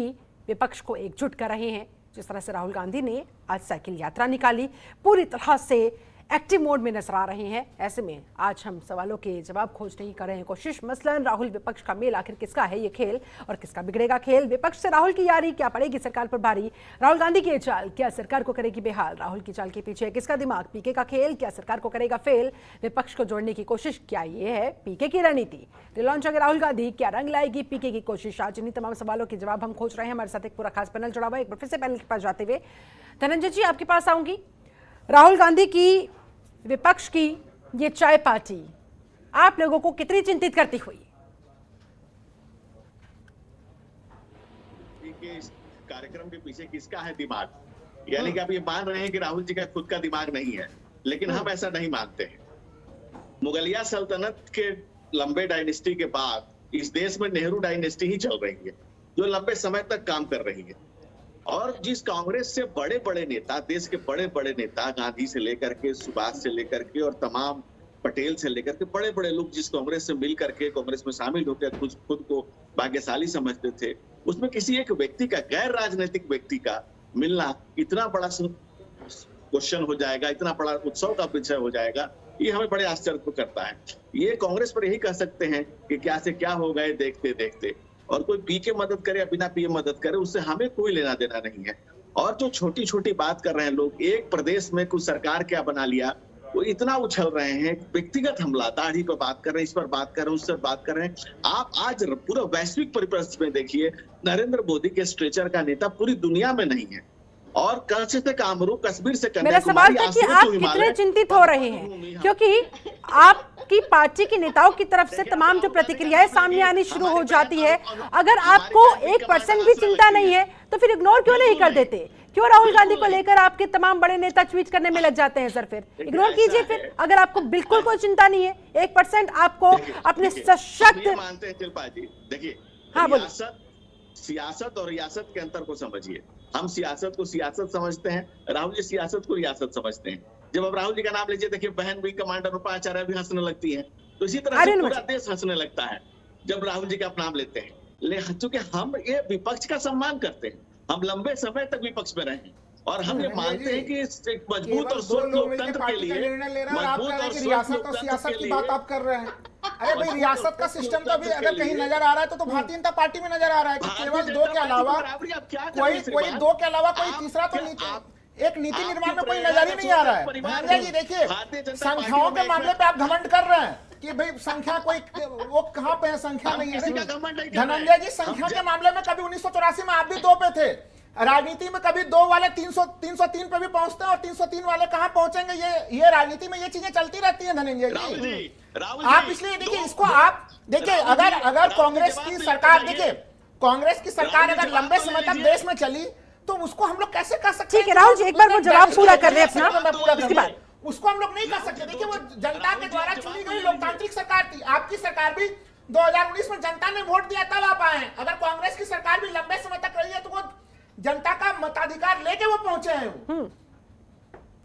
विपक्ष को एकजुट कर रहे हैं, जिस तरह से राहुल गांधी ने आज साइकिल यात्रा निकाली, पूरी तरह से एक्टिव मोड में नजर आ रहे हैं। ऐसे में आज हम सवालों के जवाब खोजने की कर रहे हैं कोशिश। मसलन राहुल विपक्ष का मेल आखिर किसका है ये खेल और किसका बिगड़ेगा खेल। विपक्ष से राहुल की यारी क्या पड़ेगी सरकार पर भारी। राहुल गांधी की चाल क्या सरकार को करेगी बेहाल। राहुल की चाल के पीछे किसका दिमाग। पीके का खेल क्या सरकार को करेगा फेल। विपक्ष को जोड़ने की कोशिश क्या ये है पीके की रणनीति। रिलॉन्च अगर राहुल गांधी क्या रंग लाएगी पीके की कोशिश। आज इन्हीं तमाम सवालों के जवाब हम खोज रहे हैं। हमारे साथ एक पूरा खास पैनल जुड़ा हुआ है। एक बार फिर से पैनल के पास जाते हुए धनंजय जी आपके पास आऊंगी। राहुल गांधी की विपक्ष की ये चाय पार्टी आप लोगों को कितनी चिंतित करती हुई। इस कार्यक्रम के पीछे किसका है दिमाग, यानी कि आप ये मान रहे हैं कि राहुल जी का खुद का दिमाग नहीं है, लेकिन हम ऐसा नहीं मानते हैं। मुगलिया सल्तनत के लंबे डायनेस्टी के बाद इस देश में नेहरू डायनेस्टी ही चल रही है, जो लंबे समय तक काम कर रही है। और जिस कांग्रेस से बड़े बड़े नेता, देश के बड़े बड़े नेता, गांधी से लेकर के, सुभाष से लेकर के और तमाम पटेल से लेकर के बड़े बड़े लोग जिस कांग्रेस से मिल करके कांग्रेस में शामिल होते खुद को भाग्यशाली समझते थे, उसमें किसी एक व्यक्ति का, गैर राजनीतिक व्यक्ति का मिलना इतना बड़ा क्वेश्चन हो जाएगा, इतना बड़ा उत्सव का विषय हो जाएगा, ये हमें बड़े आश्चर्य करता है। ये कांग्रेस पर यही कह सकते हैं कि क्या से क्या हो गए देखते देखते, और कोई पी के मदद करे या बिना पी मदद करे उससे हमें कोई लेना देना नहीं है। और जो छोटी छोटी बात कर रहे हैं लोग, एक प्रदेश में कुछ सरकार क्या बना लिया, वो इतना उछल रहे हैं। व्यक्तिगत हमला, दाढ़ी पर बात कर रहे हैं, इस पर बात कर रहे हैं, उस पर बात कर रहे हैं। आप आज पूरा वैश्विक परिप्रेक्ष्य में देखिए, नरेंद्र मोदी के स्ट्रेचर का नेता पूरी दुनिया में नहीं है। और कच्छ से कामरू, कश्मीर से मेरा सवाल था कि आप कितने चिंतित हो रहे हैं, क्योंकि आपकी पार्टी के नेताओं की तरफ से तमाम जो प्रतिक्रियाएं सामने आनी शुरू हो जाती है, अगर आपको 1% भी चिंता नहीं है तो फिर इग्नोर क्यों नहीं कर देते। क्यों राहुल गांधी को लेकर आपके तमाम बड़े नेता ट्वीट करने में लग जाते हैं। सर फिर इग्नोर कीजिए। फिर अगर आपको बिल्कुल कोई चिंता नहीं है, 1% आपको अपने सशक्त मानते हैं। शिल्पा जी देखिए, हाँ बोलिए। सियासत और रियासत के अंतर को समझिए। हम सियासत को सियासत समझते हैं, राहुल जी सियासत को रियासत समझते हैं। जब अब राहुल जी का नाम लीजिए, देखिए बहन विंग कमांडर रूपा आचार्य भी हंसने लगती है, तो इसी तरह से पूरा देश हंसने लगता है जब राहुल जी का नाम लेते हैं। क्योंकि हम ये विपक्ष का सम्मान करते हैं, हम लंबे समय तक विपक्ष में रहे और हम ये मानते हैं कि एक मजबूत और स्वस्थ लोकतंत्र के लिए, मजबूत और रियासत और सियासत की बात आप कर रहे हैं। अरे भाई, रियासत का सिस्टम तो भी अगर कहीं नजर आ रहा है तो भारतीय जनता पार्टी में नजर आ रहा है कि केवल दो के अलावा कोई दो के अलावा कोई तीसरा तो एक नीति निर्माण में कोई नजर ही नहीं आ रहा है। धनंजय जी देखिए, संख्याओं के मामले पे आप घमंड कर रहे हैं कि भाई संख्या कोई वो कहाँ पे है, संख्या नहीं है। धनंजय जी, संख्या के मामले में कभी 1984 में आप भी 2 पे थे। राजनीति में कभी 2 वाले 303 पे भी पहुंचते हैं और 303 वाले कहां पहुंचेंगे। ये राजनीति में ये चीजें चलती रहती हैं धनंजय जी। आप इसलिए देखिए, इसको आप देखिए, अगर कांग्रेस की सरकार, देखिए कांग्रेस की सरकार अगर लंबे समय तक देश में चली तो उसको हम लोग कैसे कर सकते हैं। ठीक है राहुल जी, एक बार वो जवाब पूरा कर रहे हैं अपना, उसको हम लोग नहीं कर सकते। देखिए, वो जनता के द्वारा चुनी गई लोकतांत्रिक सरकार थी। आपकी सरकार भी 2019 में जनता ने वोट दिया तब आप आए। अगर कांग्रेस की सरकार भी लंबे समय तक रही है तो वो जनता का मताधिकार लेके वो पहुंचे हैं।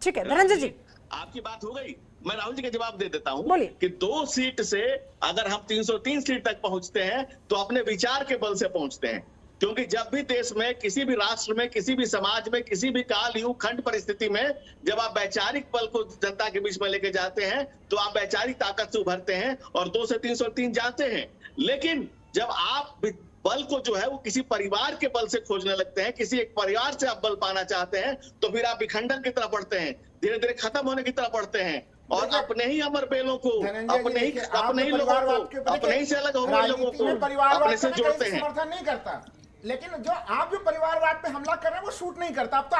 ठीक है धनंजय जी, आपकी बात हो गई। मैं राहुल जी का जवाब दे देता हूं कि 2 सीट से अगर हम 303 सीट तक पहुंचते हैं तो अपने विचार के बल से पहुंचते हैं। क्योंकि जब भी देश में, किसी भी राष्ट्र में, किसी भी समाज में, किसी भी काल युग खंड परिस्थिति में जब आप वैचारिक बल को जनता के बीच में लेके जाते हैं तो आप वैचारिक ताकत से उभरते हैं और 2 से 303 जाते हैं। लेकिन जब आप बल को जो है वो किसी परिवार के बल से खोजने लगते हैं, किसी एक परिवार से आप बल पाना चाहते हैं, तो फिर आप विखंडन की तरफ बढ़ते हैं, धीरे धीरे खत्म होने की तरफ बढ़ते हैं और अपने ही अमर बेलों को, अपने ही लोगों को, अपने ही से अलग हो गए लोगों को अपने से जोड़ते हैं। समर्थन नहीं करता, लेकिन जो आप जो परिवारवाद पे हमला कर रहे हैं वो शूट नहीं करता। अब तो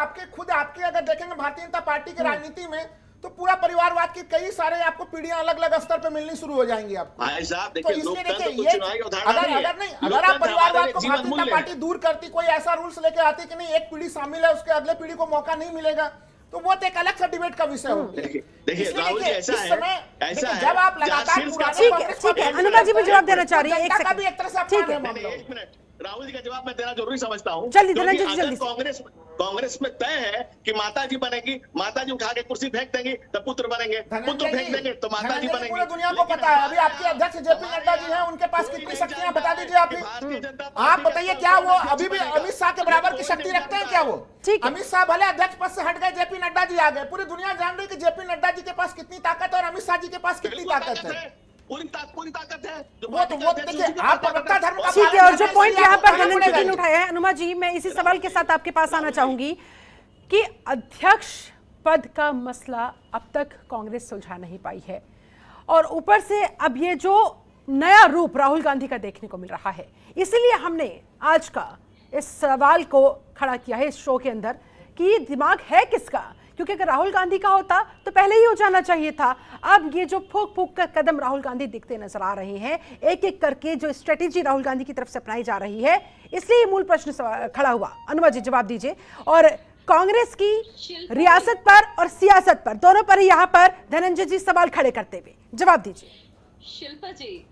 आपके अगर देखेंगे भारतीय जनता पार्टी की राजनीति में तो पूरा परिवारवाद की कई सारे आपको पीढ़ियां अलग अलग स्तर पे मिलनी शुरू हो जाएंगी आपको। भाई साहब तो इसलिए देखिए अगर आप परिवारवाद को भारतीय जनता पार्टी दूर करती, कोई ऐसा रूल्स लेके आती कि नहीं एक पीढ़ी शामिल है उसके अगले पीढ़ी को मौका नहीं मिलेगा, तो वो तो एक अलग सा डिबेट का विषय हो। देखिए राहुल जी ऐसा है जब आप लगातार ठीक है अनुराग जी भी जवाब देना चाह रही है, एक सेकंड। ठीक है, 1 मिनट, राहुल जी का जवाब मैं देना जरूरी समझता हूँ। कांग्रेस में तय है कि माता जी बनेगी, माता जी उठा के कुर्सी फेंक देंगी तो पुत्र बनेंगे, पुत्र फेंक देंगे तो माता जी बनेंगी। पूरी दुनिया को पता है। अभी आपके अध्यक्ष जेपी नड्डा जी हैं, उनके पास कितनी शक्तियां बता दीजिए आप बताइए, क्या वो अभी भी अमित शाह के बराबर की शक्ति रखते हैं क्या वो? अमित शाह भले अध्यक्ष पद से हट गए, जेपी नड्डा जी आ गए, पूरी दुनिया जान रही है कि जेपी नड्डा जी के पास कितनी ताकत है और अमित शाह जी के पास कितनी ताकत है। पूरी ताकत है। वो देखिए आप प्रवक्ता धर्म का। ठीक है, और जो पॉइंट यहाँ पर धनंजय जी ने उठाया है, अनुमा जी मैं इसी सवाल के साथ आपके पास आना चाहूंगी कि अध्यक्ष पद का मसला अब तक कांग्रेस सुलझा नहीं पाई है और ऊपर से अब ये जो नया रूप राहुल गांधी का देखने को मिल रहा है, इसीलिए हमने आज का इस सवाल को खड़ा किया है इस शो के अंदर कि ये दिमाग है किसका, क्योंकि अगर राहुल गांधी का होता तो पहले ही हो जाना चाहिए था। अब ये जो फूक फूक कर कदम राहुल गांधी दिखते नजर आ रहे हैं, एक एक करके जो स्ट्रेटेजी राहुल गांधी की तरफ से अपनाई जा रही है, इसलिए मूल प्रश्न खड़ा हुआ। अनुमा जी जवाब दीजिए, और कांग्रेस की रियासत पर और सियासत पर दोनों पर ही यहाँ पर धनंजय जी सवाल खड़े करते हुए जवाब दीजिए। शिल्पा जी,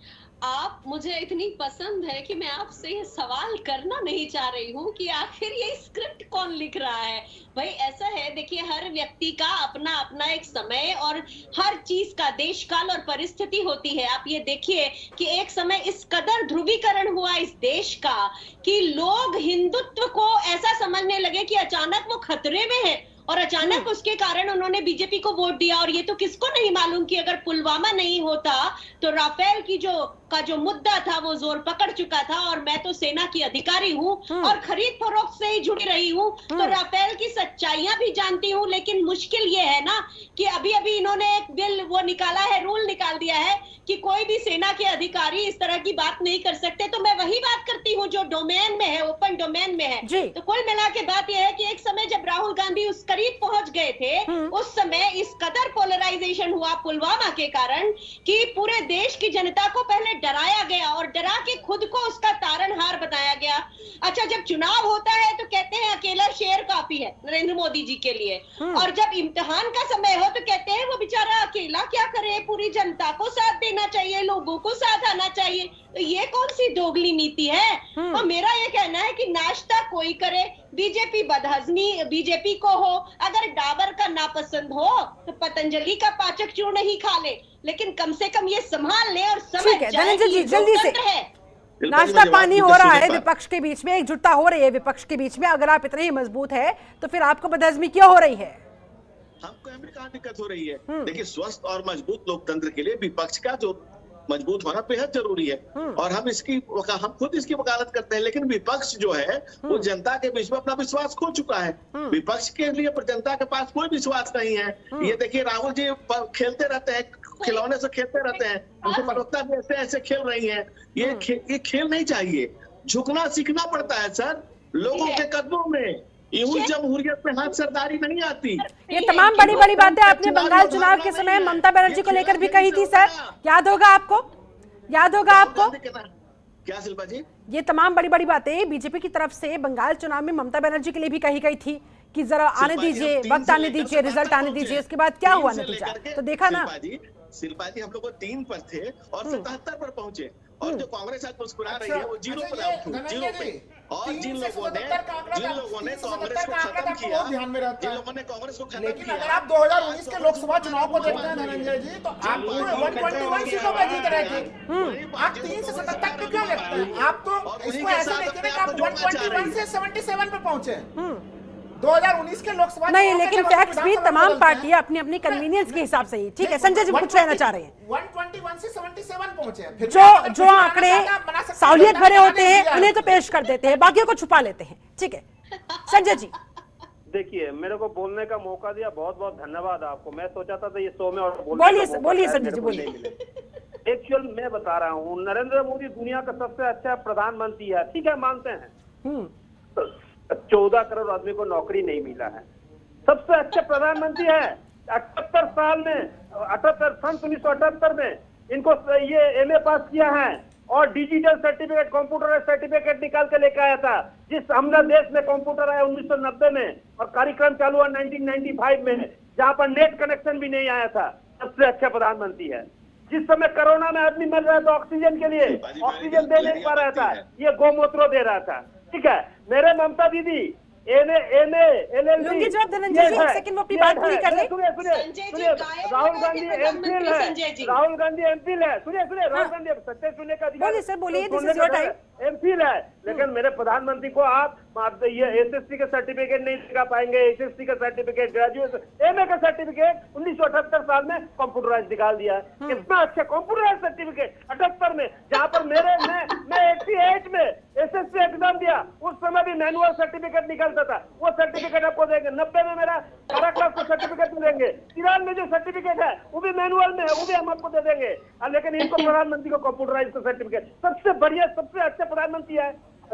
आप मुझे इतनी पसंद है कि मैं आपसे ये सवाल करना नहीं चाह रही हूँ कि आखिर ये स्क्रिप्ट कौन लिख रहा है। भाई ऐसा है, देखिए हर व्यक्ति का अपना अपना एक समय और हर चीज का देश काल और परिस्थिति होती है। आप ये देखिए कि एक समय इस कदर ध्रुवीकरण हुआ इस देश का कि लोग हिंदुत्व को ऐसा समझने लगे कि अचानक वो खतरे में है और अचानक उसके कारण उन्होंने बीजेपी को वोट दिया। और ये तो किसको नहीं मालूम कि अगर पुलवामा नहीं होता तो राफेल की जो मुद्दा था वो जोर पकड़ चुका था। और मैं तो सेना की अधिकारी हूँ और खरीद फरोख्त से ही जुड़ी रही हूँ, तो राफेल की सच्चाइयां भी जानती हूँ। लेकिन मुश्किल ये है ना कि अभी अभी इन्होंने एक बिल वो निकाला है, रूल निकाल दिया है कि कोई भी सेना के अधिकारी इस तरह की बात नहीं कर सकते। तो मैं वही बात करती हूँ जो डोमेन में है, ओपन डोमेन में है। तो कुल मिला के बात यह है कि एक समय जब राहुल गांधी उस करीब पहुंच गए थे, उस समय इस कदर पोलराइजेशन हुआ पुलवामा के कारण कि पूरे देश की जनता को पहले डराया गया और डरा के खुद को उसका तारनहार बताया गया। अच्छा, जब चुनाव होता है तो कहते हैं अकेला शेर काफी है नरेंद्र मोदी जी के लिए, और जब इम्तिहान का समय हो तो कहते हैं वो बेचारा अकेला क्या करे, पूरी जनता को साथ देना चाहिए, लोगों को साथ आना चाहिए। तो ये कौन सी दोगली नीति है? और मेरा ये कहना है कि नाश्ता कोई करे, बीजेपी बदहजमी बीजेपी को हो, अगर डाबर का नापसंद हो तो पतंजलि का पाचक चूर्ण ही खा ले, लेकिन कम से कम ये संभाल ले और समझ जाए कि जल्दी से नाश्ता पानी हो रहा है विपक्ष के बीच में, एकजुटता हो रही है विपक्ष के बीच में। अगर आप इतने ही मजबूत है तो फिर आपको बदहजमी क्यों हो रही है? हमको हमें कहाँ दिक्कत हो रही है? देखिए, स्वस्थ और मजबूत लोकतंत्र के लिए विपक्ष का जो मजबूत होना बेहद जरूरी है और हम खुद इसकी वकालत करते हैं। लेकिन विपक्ष जो है वो जनता के बीच में अपना विश्वास खो चुका है। विपक्ष के लिए जनता के पास कोई विश्वास नहीं है। ये देखिए राहुल जी खेलते रहते हैं, खिलौने से खेलते रहते हैं, उनके प्रवक्ता भी ऐसे खेल रही है। ये खेल नहीं चाहिए, झुकना सीखना पड़ता है सर लोगों के कदमों में। जमहूरियत में हाथ सरदारी नहीं आती। ये तमाम बड़ी बड़ी बातें आपने बंगाल चुनाव के समय ममता बनर्जी को लेकर भी कही थी सर, याद होगा आपको? क्या शिल्पा जी? ये तमाम बड़ी बड़ी बातें बीजेपी की तरफ से बंगाल चुनाव में ममता बनर्जी के लिए भी कही गई थी कि जरा आने दीजिए, वक्त आने दीजिए, रिजल्ट आने दीजिए। उसके बाद क्या हुआ नतीजा तो देखा ना। शिल्पा जी, हम लोग 3 पर थे और 77 पर पहुंचे और जो कांग्रेस आज मुस्कुरा रही है वो 0 पर और जिन 377 लोगों का आंकड़ा ने कांग्रेस को आंकड़ा खत्म आपको किया, बहुत ध्यान में रहता जिन है। लोगों ने कांग्रेस को खत्म लेकिन किया, अगर आप 2019 के लोकसभा चुनाव को देखते हैं धनंजय जी, तो आप तो 121 सीटों पे जीत रहे थे। आप 377 पे क्यों देखते हैं? आप तो इसको ऐसे देखते हैं कि आप 121 से 77 पे पहुंचे। 2019 के लोकसभा नहीं, चुनाव के लेकिन जब आप फैक्ट्स भी विधानसभा तमाम बदलते हैं, पार्टियां अपनी अपनी कन्वीनियंस के हिसाब से ही। ठीक है, संजय जी कुछ कहना चाह रहे हैं। 121 से 77 पहुंचे हैं। फिर जो आंकड़े साहुलियत भरे होते हैं उन्हें तो पेश कर देते हैं, बाकियों को छुपा लेते हैं। ठीक है संजय जी। देखिए, मेरे को बोलने का मौका दिया, बहुत बहुत धन्यवाद आपको। मैं सोचा था ये शो में और बोलिए संजय जी, बोलिए। एक्चुअल मैं बता रहा हूँ, नरेंद्र मोदी दुनिया का सबसे अच्छा प्रधानमंत्री है, ठीक है, मानते हैं। 14 करोड़ आदमी को नौकरी नहीं मिला है, सबसे अच्छे प्रधानमंत्री है। 78 साल में, 1978 में इनको ये MA पास किया है और डिजिटल सर्टिफिकेट, कंप्यूटर सर्टिफिकेट निकाल के लेके आया था। जिस हमारा देश में कंप्यूटर आया 1990 में और कार्यक्रम चालू हुआ 1995 में, जहां पर नेट कनेक्शन भी नहीं आया था, सबसे अच्छा प्रधानमंत्री है। जिस समय कोरोना में आदमी मर रहा था ऑक्सीजन के लिए, ऑक्सीजन दे नहीं पा रहा था, ये गोमूत्र दे रहा था। ठीक है, मेरे ममता दीदी MA LLB, लूंगी जवाब धनंजय जी, एक सेकंड वो अपनी बात पूरी कर ले। सुनिए, राहुल गांधी MPhil है, राहुल गांधी MPhil है, सुनिए राहुल गांधी सच्चे सुनने का अधिकार, बोलिए सर, बोलिए, this is your time. MPhil है, लेकिन मेरे प्रधानमंत्री को आप ये SSC का सर्टिफिकेट नहीं दिखा पाएंगे, SSC का सर्टिफिकेट, ग्रेजुएशन, MA का सर्टिफिकेट 1978 साल में कंप्यूटराइज निकाल दिया। कितना अच्छा कंप्यूटराइज सर्टिफिकेट 78 में, जहां पर मैं 88 में SSC एग्जाम दिया, उस समय भी मैनुअल सर्टिफिकेट निकलता था। वो सर्टिफिकेट आपको देंगे। 90 में मेरा 12 क्लास को सर्टिफिकेट मिलेंगे। 93 में जो सर्टिफिकेट है वो भी मैनुअल में है, वो भी हम आपको दे देंगे। लेकिन इनको प्रधानमंत्री को कंप्यूटराइज का सर्टिफिकेट, सबसे बढ़िया सबसे अच्छा प्रधानमंत्री है।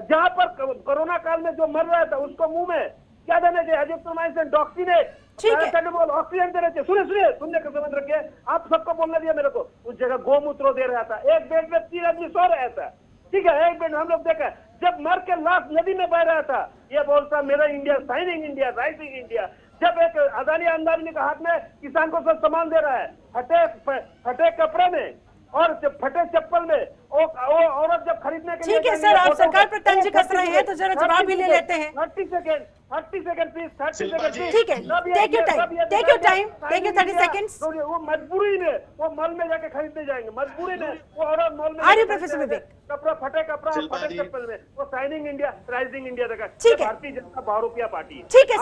जहां पर कोरोना काल में जो मर रहा था उसको मुंह में क्या देना चाहिए? अजिथ्रोमाइसिन, डॉक्सीनेट, पैरासिटामोल, ऑक्सीजन देना चाहिए। सुनने का समझ रखिए, आप सबको बोलने दिया मेरे को। उस जगह गोमूत्र दे रहा था, एक बेड में 3 आदमी सो रहा था। ठीक है, एक बेड हम लोग देखा, जब मर के लाश नदी में बह रहा था, ये बोलता मेरा India, shining India, rising India. जब एक अदानी अंदानी के हाथ में किसान को सब सामान दे रहा है, फटे कपड़े में और फटे चप्पल में, वो औरत जब खरीदने के लिए, ठीक है सर, आप सरकार पर तंज कस रहे हैं तो जरा जवाब भी ले लेते हैं। 30 सेकंड प्लीज, 30 सेकंड। ठीक है, take your time, take your 30 seconds. वो मजबूरी में, वो मॉल में जाके खरीदने जाएंगे, मजबूरी में वो औरत मॉल में। आर्य प्रोफेसर विवेक, कपड़ा फटे चप्पल में, वो शाइनिंग इंडिया, राइजिंग इंडिया देखा। ठीक है, भारतीय जनता 12 रुपया पार्टी है। ठीक है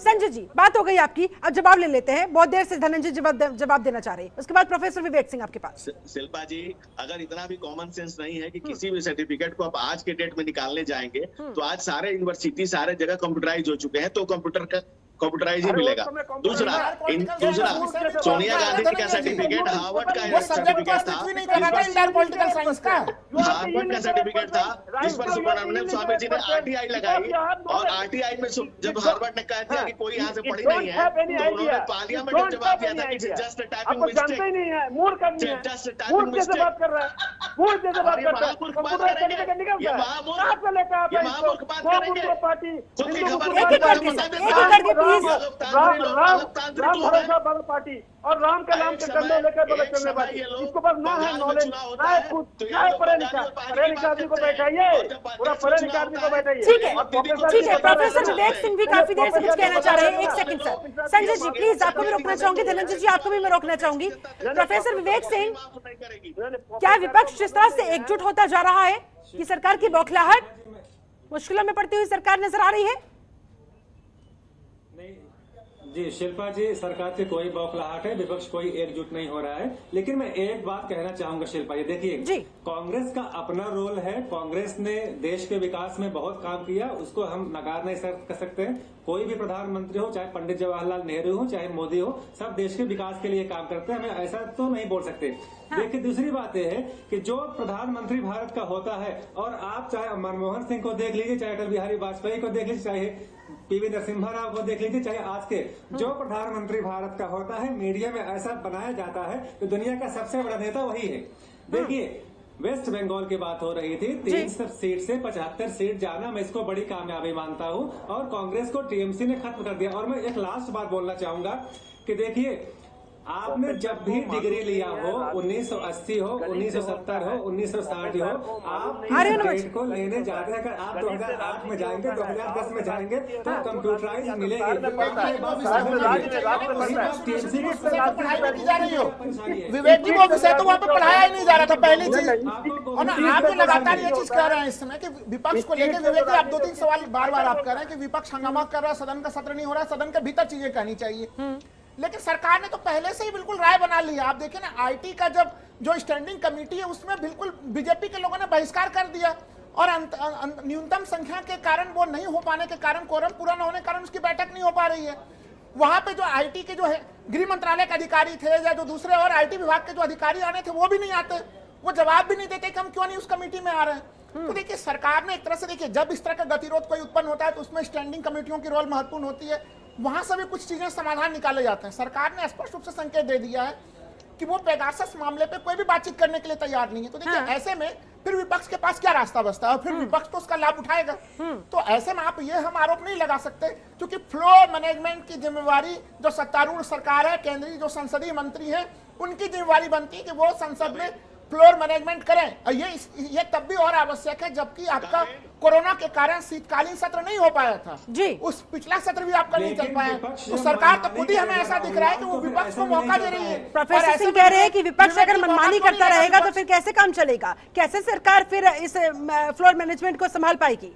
संजय जी, बात हो गई आपकी, अब जवाब ले लेते हैं। बहुत देर से धनंजय जवाब देना चाह रहे हैं, उसके बाद प्रोफेसर विवेक सिंह आपके पास। शिल्पा जी, अगर इतना भी कॉमन सेंस नहीं है कि किसी भी सर्टिफिकेट को आप आज के डेट में निकालने जाएंगे, तो आज सारे यूनिवर्सिटी सारे जगह कंप्यूटराइज हो चुके हैं, तो कंप्यूटर का कंप्यूटराइज ही मिलेगा। दूसरा सोनिया गांधी जी का सर्टिफिकेट हार्वर्ड का सर्टिफिकेट था, हार्वर्ड का सर्टिफिकेट था, जिस पर सुब्रमण्यम स्वामी जी ने RTI लगाई, और RTI में जब हार्वर्ड ने कहा था कि कोई यहाँ से पढ़ी नहीं है, तो उन्होंने पार्लियामेंट में जवाब दिया था कि जस्ट टाइपिंग मिस्टेक। पार्टी और राम के नाम के कंधे लेकर बगल चलने वाली, इसको बस ना है नॉलेज, ना है कुछ, ना है पढ़े लिखा आदमी को बैठाइए, पूरा पढ़े लिखा आदमी को बैठाइए। ठीक है, प्रोफेसर विवेक सिंह भी काफी देर से कुछ कहना चाह रहे हैं। एक second sir, Sanjay ji please, आपको भी रोकना चाहूंगी, धनंजय जी आपको भी मैं रोकना चाहूंगी। प्रोफेसर विवेक सिंह, क्या विपक्ष जिस तरह से एकजुट होता जा रहा है कि सरकार की बौखलाहट, मुश्किलों में पड़ती हुई सरकार नजर आ रही है? जी शिल्पा जी, सरकार से कोई बौखलाहट है, विपक्ष कोई एकजुट नहीं हो रहा है। लेकिन मैं एक बात कहना चाहूंगा शिल्पा जी, देखिए कांग्रेस का अपना रोल है। कांग्रेस ने देश के विकास में बहुत काम किया, उसको हम नकार नहीं कर सकते। कोई भी प्रधानमंत्री हो, चाहे पंडित जवाहरलाल नेहरू हो, चाहे मोदी हो, सब देश के विकास के लिए काम करते हैं, हमें ऐसा तो नहीं बोल सकते। देखिए दूसरी बात यह है कि जो प्रधानमंत्री भारत का होता है, और आप चाहे मनमोहन सिंह को देख लीजिए, चाहे अटल बिहारी वाजपेयी को देख लीजिए, चाहे PV नरसिम्हा राव को देख लीजिए, चाहे आज के जो प्रधानमंत्री भारत का होता है, मीडिया में ऐसा बनाया जाता है कि दुनिया का सबसे बड़ा नेता वही है। देखिए वेस्ट बंगाल की बात हो रही थी, 3 सीट से 75 सीट जाना, मैं इसको बड़ी कामयाबी मानता हूं, और कांग्रेस को TMC ने खत्म कर दिया। और मैं एक लास्ट बात बोलना चाहूंगा कि देखिए आपने जब भी डिग्री लिया हो 1980 हो 1970 हो 1960 हो, आप इस ग्रेड को लेने जाते हैं। अगर आप 2008 में जाएंगे 2010 में जाएंगे तो कंप्यूटराइज मिलेगी। विवेक जी वो विषय तो वहाँ पे पढ़ाया ही नहीं जा रहा था पहली चीज, और ना आप जो लगातार ये चीज कह रहे हैं इस समय कि विपक्ष को लेकर, विवेक जी आप 2-3 सवाल बार बार आप कह रहे हैं कि विपक्ष हंगामा कर रहा है, सदन का सत्र नहीं हो रहा, सदन के भीतर चीजें कहनी चाहिए, लेकिन सरकार ने तो पहले से ही बिल्कुल राय बना ली है। आप देखिए ना, आईटी का जब जो स्टैंडिंग कमेटी है उसमें बिल्कुल बीजेपी के लोगों ने बहिष्कार कर दिया, और न्यूनतम संख्या के कारण, वो नहीं हो पाने के कारण, कोरम पूरा न होने के कारण उसकी बैठक नहीं हो पा रही है। वहां पे जो आईटी के जो है गृह मंत्रालय के अधिकारी थे या जो दूसरे और आईटी विभाग के जो अधिकारी आने थे वो भी नहीं आते, वो जवाब भी नहीं देते कि हम क्यों नहीं उस कमेटी में आ रहे हैं। तो देखिए सरकार ने एक तरह से, देखिए जब इस तरह का गतिरोध कोई उत्पन्न होता है तो उसमें स्टैंडिंग कमेटियों की रोल महत्वपूर्ण होती है, वहां से भी कुछ चीजें समाधान निकाले जाते हैं। सरकार ने स्पष्ट रूप से संकेत दे दिया है कि वो पेगासस मामले पे कोई भी बातचीत करने के लिए तैयार नहीं है। तो देखिए ऐसे में फिर विपक्ष के पास क्या रास्ता बचता है, और फिर विपक्ष तो उसका लाभ उठाएगा। तो ऐसे में आप ये हम आरोप नहीं लगा सकते, क्योंकि फ्लो मैनेजमेंट की जिम्मेवारी जो सत्तारूढ़ सरकार है, केंद्रीय जो संसदीय मंत्री है, उनकी जिम्मेवारी बनती है कि वो संसद में फ्लोर मैनेजमेंट करें। और ये तब भी और आवश्यक है जबकि आपका कोरोना के कारण शीतकालीन सत्र नहीं हो पाया था जी, उस पिछला सत्र भी आपका नहीं चल पाया। तो सरकार तो खुद ही हमें ऐसा दिख रहा है कि वो विपक्ष को मौका दे रही है। प्रोफेसर सिंह कह रहे हैं कि विपक्ष अगर मनमानी करता रहेगा तो फिर कैसे काम चलेगा, कैसे सरकार फिर इस फ्लोर मैनेजमेंट को संभाल पाएगी?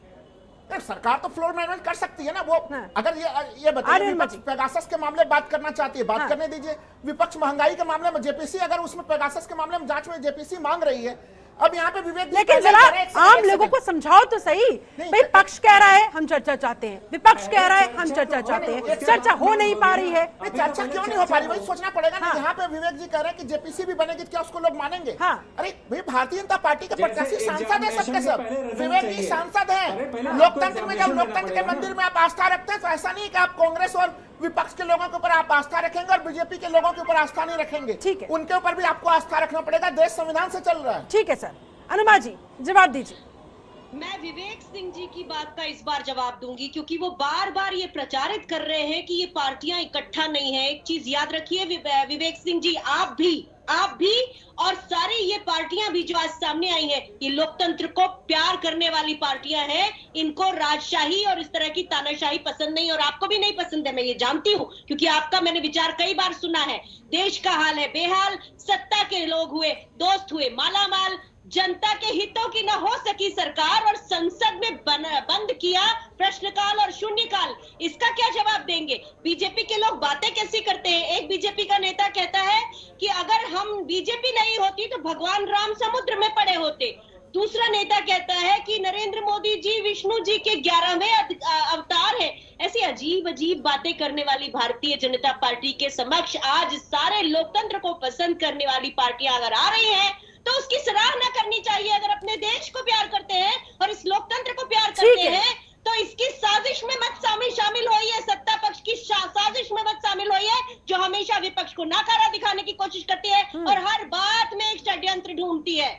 सरकार तो फ्लोर मैनेजमेंट कर सकती है ना, वो अगर ये बताइए विपक्ष पेगासस के मामले बात करना चाहती है, बात करने दीजिए। विपक्ष महंगाई के मामले में जेपीसी, अगर उसमें पेगासस के मामले में जांच में जेपीसी मांग रही है, अब यहाँ पे विवेक, लेकिन जरा आम लोगों को समझाओ तो सही। भाई पक्ष कह रहा है हम चर्चा चाहते हैं, विपक्ष कह रहा है हम चर्चा चाहते हैं, चर्चा हो नहीं पा रही है। चर्चा क्यों नहीं हो पा रही, वही सोचना पड़ेगा ना। यहाँ पे विवेक जी कह रहे हैं कि जेपीसी भी बनेगी, क्या उसको लोग मानेंगे? अरे भाई भारतीय जनता पार्टी के प्रत्याशी सांसद है, सबके सब विवेक जी सांसद है। लोकतंत्र में जब लोकतंत्र के मंदिर में आप आस्था रखते हैं तो ऐसा नहीं कि आप कांग्रेस और विपक्ष के लोगों के ऊपर आप आस्था रखेंगे और बीजेपी के लोगों के ऊपर आस्था नहीं रखेंगे। ठीक है, उनके ऊपर भी आपको आस्था रखना पड़ेगा, देश संविधान से चल रहा है। ठीक है सर, अनुमा जी जवाब दीजिए। मैं विवेक सिंह जी की बात का इस बार जवाब दूंगी, क्योंकि वो बार बार ये प्रचारित कर रहे हैं कि ये पार्टियां इकट्ठा नहीं है। एक चीज याद रखिए विवेक सिंह जी, आप भी और सारी ये पार्टियां भी जो आज सामने आई हैं, ये लोकतंत्र को प्यार करने वाली पार्टियां हैं। इनको राजशाही और इस तरह की तानाशाही पसंद नहीं, और आपको भी नहीं पसंद है, मैं ये जानती हूं, क्योंकि आपका मैंने विचार कई बार सुना है। देश का हाल है बेहाल, सत्ता के लोग हुए दोस्त हुए मालामाल, जनता के हितों की न हो सकी सरकार, और संसद में बंद किया प्रश्नकाल और शून्यकाल। इसका क्या जवाब देंगे? बीजेपी के लोग बातें कैसी करते हैं? एक बीजेपी का नेता कहता है कि अगर हम बीजेपी नहीं होती तो भगवान राम समुद्र में पड़े होते। दूसरा नेता कहता है कि नरेंद्र मोदी जी विष्णु जी के 11वें अवतार है। ऐसी अजीब अजीब बातें करने वाली भारतीय जनता पार्टी के समक्ष आज सारे लोकतंत्र को पसंद करने वाली पार्टियां अगर आ रही हैं तो उसकी सराहना करनी चाहिए। अगर अपने देश को प्यार करते हैं और इस लोकतंत्र को प्यार करते हैं तो इसकी साजिश में मत शामिल होइए, सत्ता पक्ष की साजिश में मत शामिल होइए, जो हमेशा विपक्ष को नाकारा दिखाने की कोशिश करती है और हर बात में एक षड्यंत्र ढूंढती है।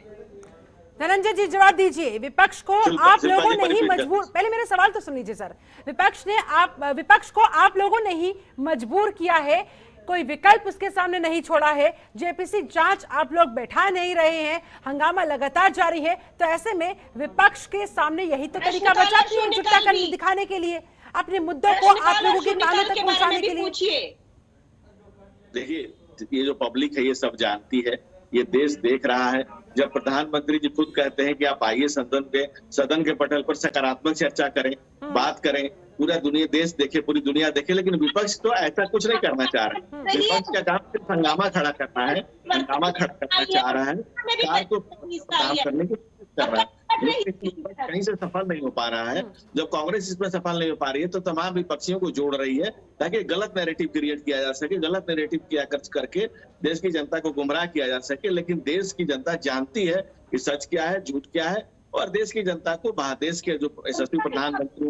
धनंजय जी जवाब दीजिए। विपक्ष को आप लोगों ने ही मजबूर, पहले मेरे सवाल तो सुन लीजिए सर। विपक्ष को आप लोगों ने ही मजबूर किया है, कोई विकल्प उसके सामने नहीं छोड़ा है। जेपीसी जांच आप लोग बैठा नहीं रहे हैं, हंगामा लगातार जारी है, तो ऐसे में विपक्ष के सामने यही तो तरीका बचा कि एकजुटता दिखाने के लिए, अपने मुद्दों को आप लोगों के कानों तक पहुंचाने के लिए। देखिए ये जो पब्लिक है ये सब जानती है, ये देश देख रहा है। जब प्रधानमंत्री जी खुद कहते हैं कि आप आइए सदन के पटल पर सकारात्मक चर्चा करें, बात करें, पूरा देश देखे, पूरी दुनिया देखे, लेकिन विपक्ष तो ऐसा कुछ नहीं करना चाह रहा है। विपक्ष का काम सिर्फ हंगामा खड़ा करना है, हंगामा खड़ा करना चाह रहा है, सरकार को काम करने की कोशिश कर रहा है, कहीं से सफल नहीं हो पा रहा है। जब कांग्रेस इसमें सफल नहीं हो पा रही है तो तमाम विपक्षियों को जोड़ रही है ताकि गलत नैरेटिव क्रिएट किया जा सके, गलत नैरेटिव किया करके देश की जनता को गुमराह किया जा सके। लेकिन देश की जनता जानती है कि सच क्या है, झूठ क्या है, और देश की जनता को देश के जो यशस्वी प्रधानमंत्री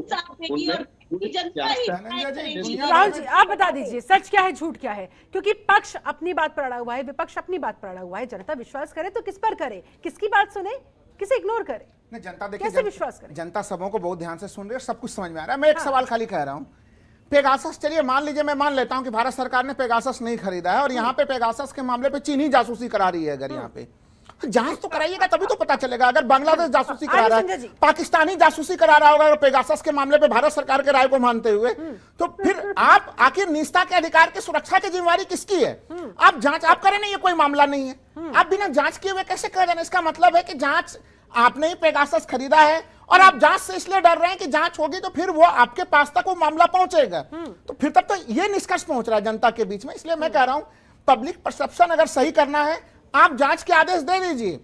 राहुल जी आप बता दीजिए सच क्या है झूठ क्या है, क्योंकि पक्ष अपनी बात पर अड़ा हुआ है, विपक्ष अपनी बात पर अड़ा हुआ है। जनता विश्वास करे तो किस पर करे, किसकी बात सुने, किसे इग्नोर करे? जनता देखिए कैसे विश्वास करे? जनता सबों को बहुत ध्यान से सुन रही है और सब कुछ समझ में आ रहा है। मैं एक सवाल खाली कह रहा हूँ, पेगासस, चलिए मान लीजिए, मैं मान लेता हूं कि भारत सरकार ने पेगासस नहीं खरीदा है और यहाँ पे पेगासस के मामले पे चीन ही जासूसी करा रही है, अगर यहाँ पे जांच तो कराइएगा तभी तो पता चलेगा। अगर बांग्लादेश जासूसी करा रहा है, पाकिस्तानी जासूसी करा रहा होगा पेगासस के मामले पे भारत सरकार के राय को मानते हुए, तो फिर आप आखिर निजता के अधिकार की सुरक्षा की जिम्मेवारी किसकी है? आप जांच आप करें नहीं, ये कोई मामला नहीं है। आप बिना जांच किए हुए कैसे कर रहे हैं? इसका मतलब है कि जांच आपने ही पेगासस खरीदा है और आप जांच से इसलिए डर रहे हैं कि जांच होगी तो फिर वो आपके पास तक वो मामला पहुंचेगा, तो फिर तब तो ये निष्कर्ष पहुंच रहा है जनता के बीच में। इसलिए मैं कह रहा हूं, पब्लिक परसेप्शन अगर सही करना है, आप जांच के आदेश दे दीजिए।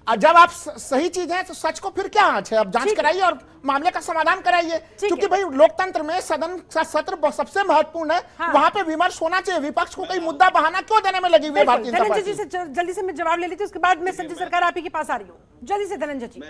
और जब आप सही चीज है तो सच को फिर क्या आंच है? आप जांच कराइए और मामले का समाधान कराइए, क्योंकि भाई लोकतंत्र में सदन का सत्र सबसे महत्वपूर्ण है। हाँ। वहां पे विमर्श होना चाहिए। विपक्ष को कोई मुद्दा बहाना क्यों देने में लगी हुई है भारतीय जनता पार्टी? धनंजय जी से जल्दी से मैं जवाब ले लेती हूँ, उसके बाद मैं संजय सरकार आप ही के पास आ रही हूँ। जल्दी से धनंजय जी।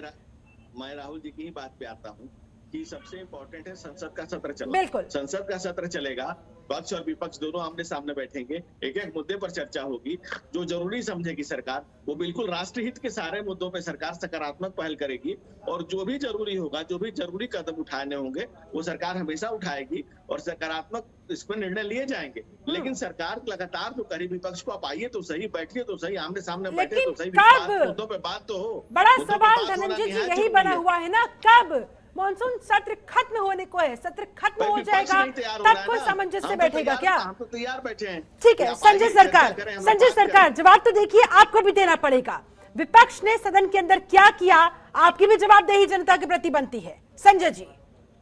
मैं राहुल जी की ही बात पे आता हूँ कि सबसे इम्पोर्टेंट है संसद का सत्र चला। बिल्कुल, संसद का सत्र चलेगा, पक्ष और विपक्ष दोनों आमने सामने बैठेंगे, एक एक मुद्दे पर चर्चा होगी। जो जरूरी समझेगी सरकार, वो बिल्कुल राष्ट्रहित के सारे मुद्दों पे सरकार सकारात्मक पहल करेगी और जो भी जरूरी होगा, जो भी जरूरी कदम उठाने होंगे, वो सरकार हमेशा उठाएगी और सकारात्मक इसमें निर्णय लिए जाएंगे। लेकिन सरकार लगातार जो करी विपक्ष को, आप आइए तो सही, बैठिए तो सही, आमने सामने बैठे तो सही, मुद्दों पे बात तो हो। बड़ा सवाल धनंजय जी यही बना हुआ है ना, कब मॉनसून सत्र खत्म होने को है? सत्र खत्म हो जाएगा तब कोई सामंजस्य बैठेगा क्या? हम तो तैयार बैठे हैं। ठीक है संजय सरकार, जवाब तो देखिए आपको भी देना पड़ेगा। विपक्ष ने सदन के अंदर क्या किया, आपकी भी जवाबदेही जनता के प्रति बनती है। संजय जी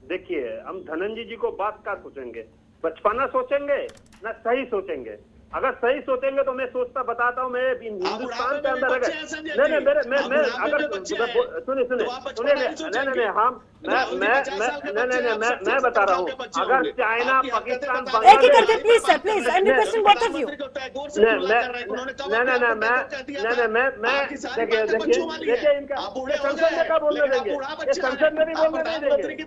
देखिए, हम धनंजय जी को बात क्या सोचेंगे, बचपना सोचेंगे ना सही सोचेंगे? अगर सही सोचेंगे तो मैं सोचता बताता हूँ, मैं हिंदुस्तान के अंदर अगर नहीं मेरे मैं अगर सुनिए हम मैं बता रहा हूँ, अगर China Pakistan please sir please I am requesting both of you. देखिए इनका संसद में कब बोलने देंगे? संसद में भी बोलने नहीं देंगे।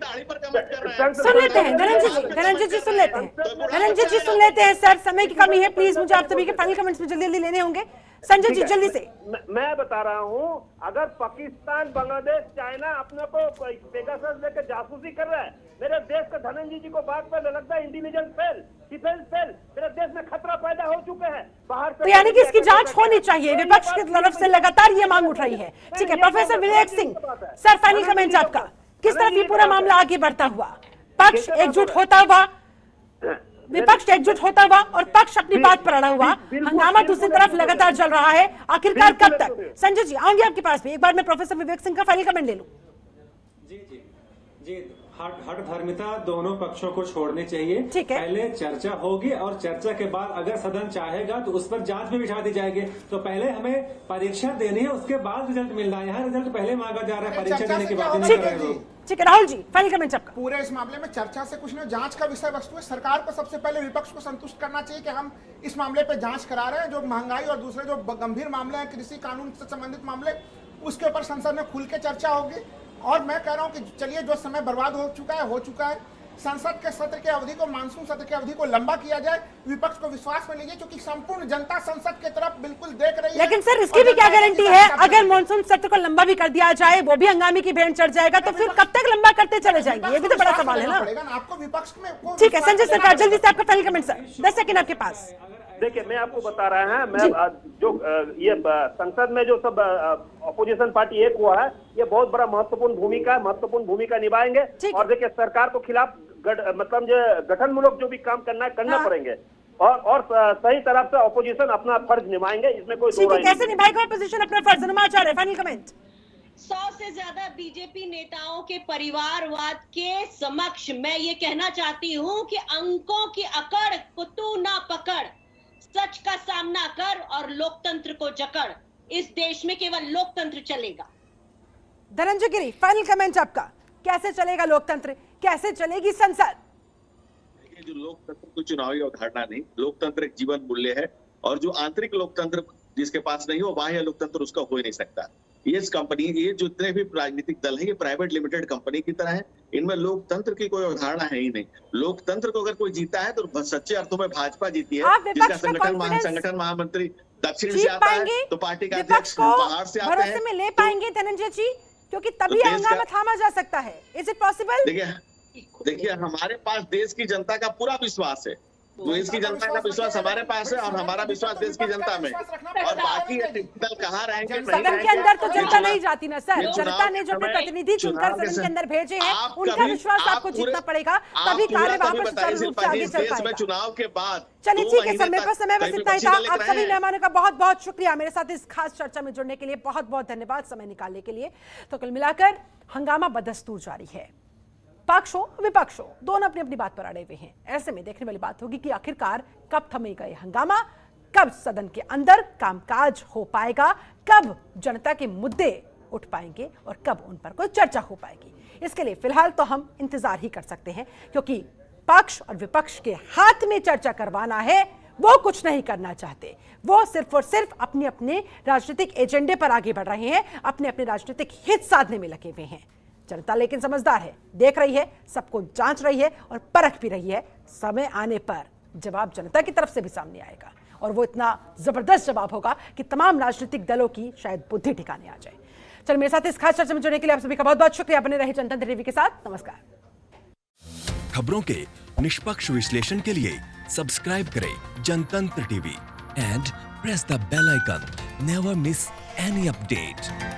सुन लेते हैं धनंजय जी सुन लेते हैं, धनंजय जी सुन लेते हैं। सर समय की कमी है, प्लीज मुझे आप सभी के फाइनल कमेंट्स में जल्दी लेने होंगे। संजय जी जल्दी से। मैं बता रहा हूँ, अगर पाकिस्तान, बांग्लादेश, चाइना अपने को पेगासस लेकर जासूसी कर रहा है, मेरे देश का धनंजय जी को बात पर लगता है इंटेलिजेंस फेल, डिफेंस फेल, मेरे देश में खतरा पैदा हो चुके हैं बाहर से। तो यानी कि इसकी जांच होनी चाहिए, विपक्ष की तरफ से लगातार ये मांग उठ रही है। ठीक है professor Vivek Singh sir, final comment आपका, किस तरफ ये पूरा मामला आगे बढ़ता हुआ? पक्ष एकजुट होता हुआ, विपक्ष एकजुट होता हुआ और पक्ष अपनी बात पर अड़ा हुआ, हंगामा दूसरी तरफ लगातार चल रहा है, आखिरकार कब तक? संजय जी आऊंगी आपके पास भी, एक बार मैं प्रोफेसर विवेक सिंह का फाइनल कमेंट ले लूं। जी हट धर्मिता दोनों पक्षों को छोड़नी चाहिए। ठीक है, पहले चर्चा होगी और चर्चा के बाद अगर सदन चाहेगा तो उस पर जांच भी बिठा दी जाएगी। तो पहले हमें परीक्षा देनी है, उसके बाद रिजल्ट मिलना है। यहाँ रिजल्ट पहले मांगा जा रहा है, परीक्षा देने के बाद। ठीक है राहुल जी फाइनल कमेंट आपका। पूरे इस मामले में चर्चा से कुछ नहीं, जांच का विषय वस्तु है। सरकार को सबसे पहले विपक्ष को संतुष्ट करना चाहिए कि हम इस मामले पे जांच करा रहे हैं। जो महंगाई और दूसरे जो गंभीर मामले हैं, कृषि कानून से संबंधित मामले, उसके ऊपर संसद में खुल के चर्चा होगी। और मैं कह रहा हूं कि चलिए जो समय बर्बाद हो चुका है। संसद के सत्र की अवधि को, मानसून सत्र की अवधि को लंबा किया जाए। विपक्ष को विश्वास में लीजिए, क्योंकि संपूर्ण जनता संसद की तरफ बिल्कुल देख रही है। लेकिन सर इसकी भी क्या गारंटी है, अगर मानसून सत्र को लंबा भी कर दिया जाए, वो भी हंगामे की भेंट चढ़ जाएगा, तो फिर कब तक लंबा करते चले जाएंगे? ये भी तो बड़ा सवाल है ना। आपको विपक्ष में। ठीक है संजय सरकार जल्दी से आपका फाइनल कमेंट सर, 10 सेकंड आपके पास। देखिए मैं आपको बता रहा है, मैं जो ये संसद में जो सब अपोजिशन पार्टी एक हुआ है, ये बहुत बड़ा महत्वपूर्ण भूमिका निभाएंगे। और देखिए सरकार को खिलाफ मतलब जो गठनमूलक जो भी काम करना पड़ेंगे और सही तरफ से अपोजिशन अपना फर्ज निभाएंगे, इसमें कोई दो राय नहीं। कैसे निभाएगा अपोजिशन अपना फर्ज? अनुमाचार्य फाइनल कमेंट। 100 से ज्यादा बीजेपी नेताओं के परिवारवाद के समक्ष मैं ये कहना चाहती हूँ कि अंकों की अकड़ को तू ना पकड़, सच का सामना कर और लोकतंत्र को जकड़। इस देश में केवल लोकतंत्र चलेगा। धनंजय गिरी फाइनल कमेंट आपका, कैसे चलेगा लोकतंत्र, कैसे चलेगी संसद? जो लोकतंत्र कोई चुनावी अवधारणा नहीं, लोकतंत्र एक जीवन मूल्य है। और जो आंतरिक लोकतंत्र जिसके पास नहीं हो, बाह्य लोकतंत्र उसका हो ही नहीं सकता। ये जितने भी राजनीतिक दल हैं, ये प्राइवेट लिमिटेड कंपनी की तरह है। इनमें लोकतंत्र की कोई अवधारणा है ही नहीं। लोकतंत्र को अगर कोई जीता है तो सच्चे अर्थों में भाजपा जीती है, जिसका संगठन महामंत्री दक्षिण से आता है, तो पार्टी का अध्यक्ष बाहर से आते हैं। में ले पाएंगे धनंजय जी, क्योंकि तभी हंगामा थामा जा सकता है। Is it possible? देखिए देखिए हमारे पास देश की जनता का पूरा विश्वास है, देश की जनता का विश्वास हमारे पास है और हमारा विश्वास देश की जनता में। और बाकी ये टिपिकल कहाँ रहेंगे सदन के अंदर तो जनता नहीं जाती ना सर, जनता ने जो अपने प्रतिनिधि चुनकर सदन के अंदर भेजे हैं उनका विश्वास आपको जीतना पड़ेगा, तभी कार्य वहां पर सुचारू रूप से आगे चल पाएगा। चुनाव के बाद चलिए ठीक है, समय बस इतना ही था। आप सभी मेहमानों का बहुत बहुत शुक्रिया मेरे साथ इस खास चर्चा में जुड़ने के लिए, बहुत बहुत धन्यवाद समय निकालने के लिए। तो कुल मिलाकर हंगामा बदस्तूर जारी है, पक्ष हो विपक्ष हो दोनों अपनी अपनी बात पर अड़े हुए हैं। ऐसे में देखने वाली बात होगी कि आखिरकार कब थमेगा ये हंगामा, कब सदन के अंदर कामकाज हो पाएगा, कब जनता के मुद्दे उठ पाएंगे और कब उन पर कोई चर्चा हो पाएगी। इसके लिए फिलहाल तो हम इंतजार ही कर सकते हैं, क्योंकि पक्ष और विपक्ष के हाथ में चर्चा करवाना है, वो कुछ नहीं करना चाहते। वो सिर्फ और सिर्फ अपने अपने राजनीतिक एजेंडे पर आगे बढ़ रहे हैं, अपने अपने राजनीतिक हित साधने में लगे हुए हैं। जनता लेकिन समझदार है, देख रही है, सबको जांच रही है और परख भी रही है। समय आने पर जवाब जनता की तरफ से भी सामने आएगा और वो इतना जबरदस्त जवाब होगा कि तमाम राजनीतिक दलों की शायद बुद्धि ठिकाने आ जाए। चल मेरे साथ इस खास चर्चा में जुड़ने के लिए आप सभी का बहुत बहुत शुक्रिया। बने रहे जनतंत्र टीवी के साथ। नमस्कार। खबरों के निष्पक्ष विश्लेषण के लिए सब्सक्राइब करें Jantantra TV and press the bell icon. Never miss any update.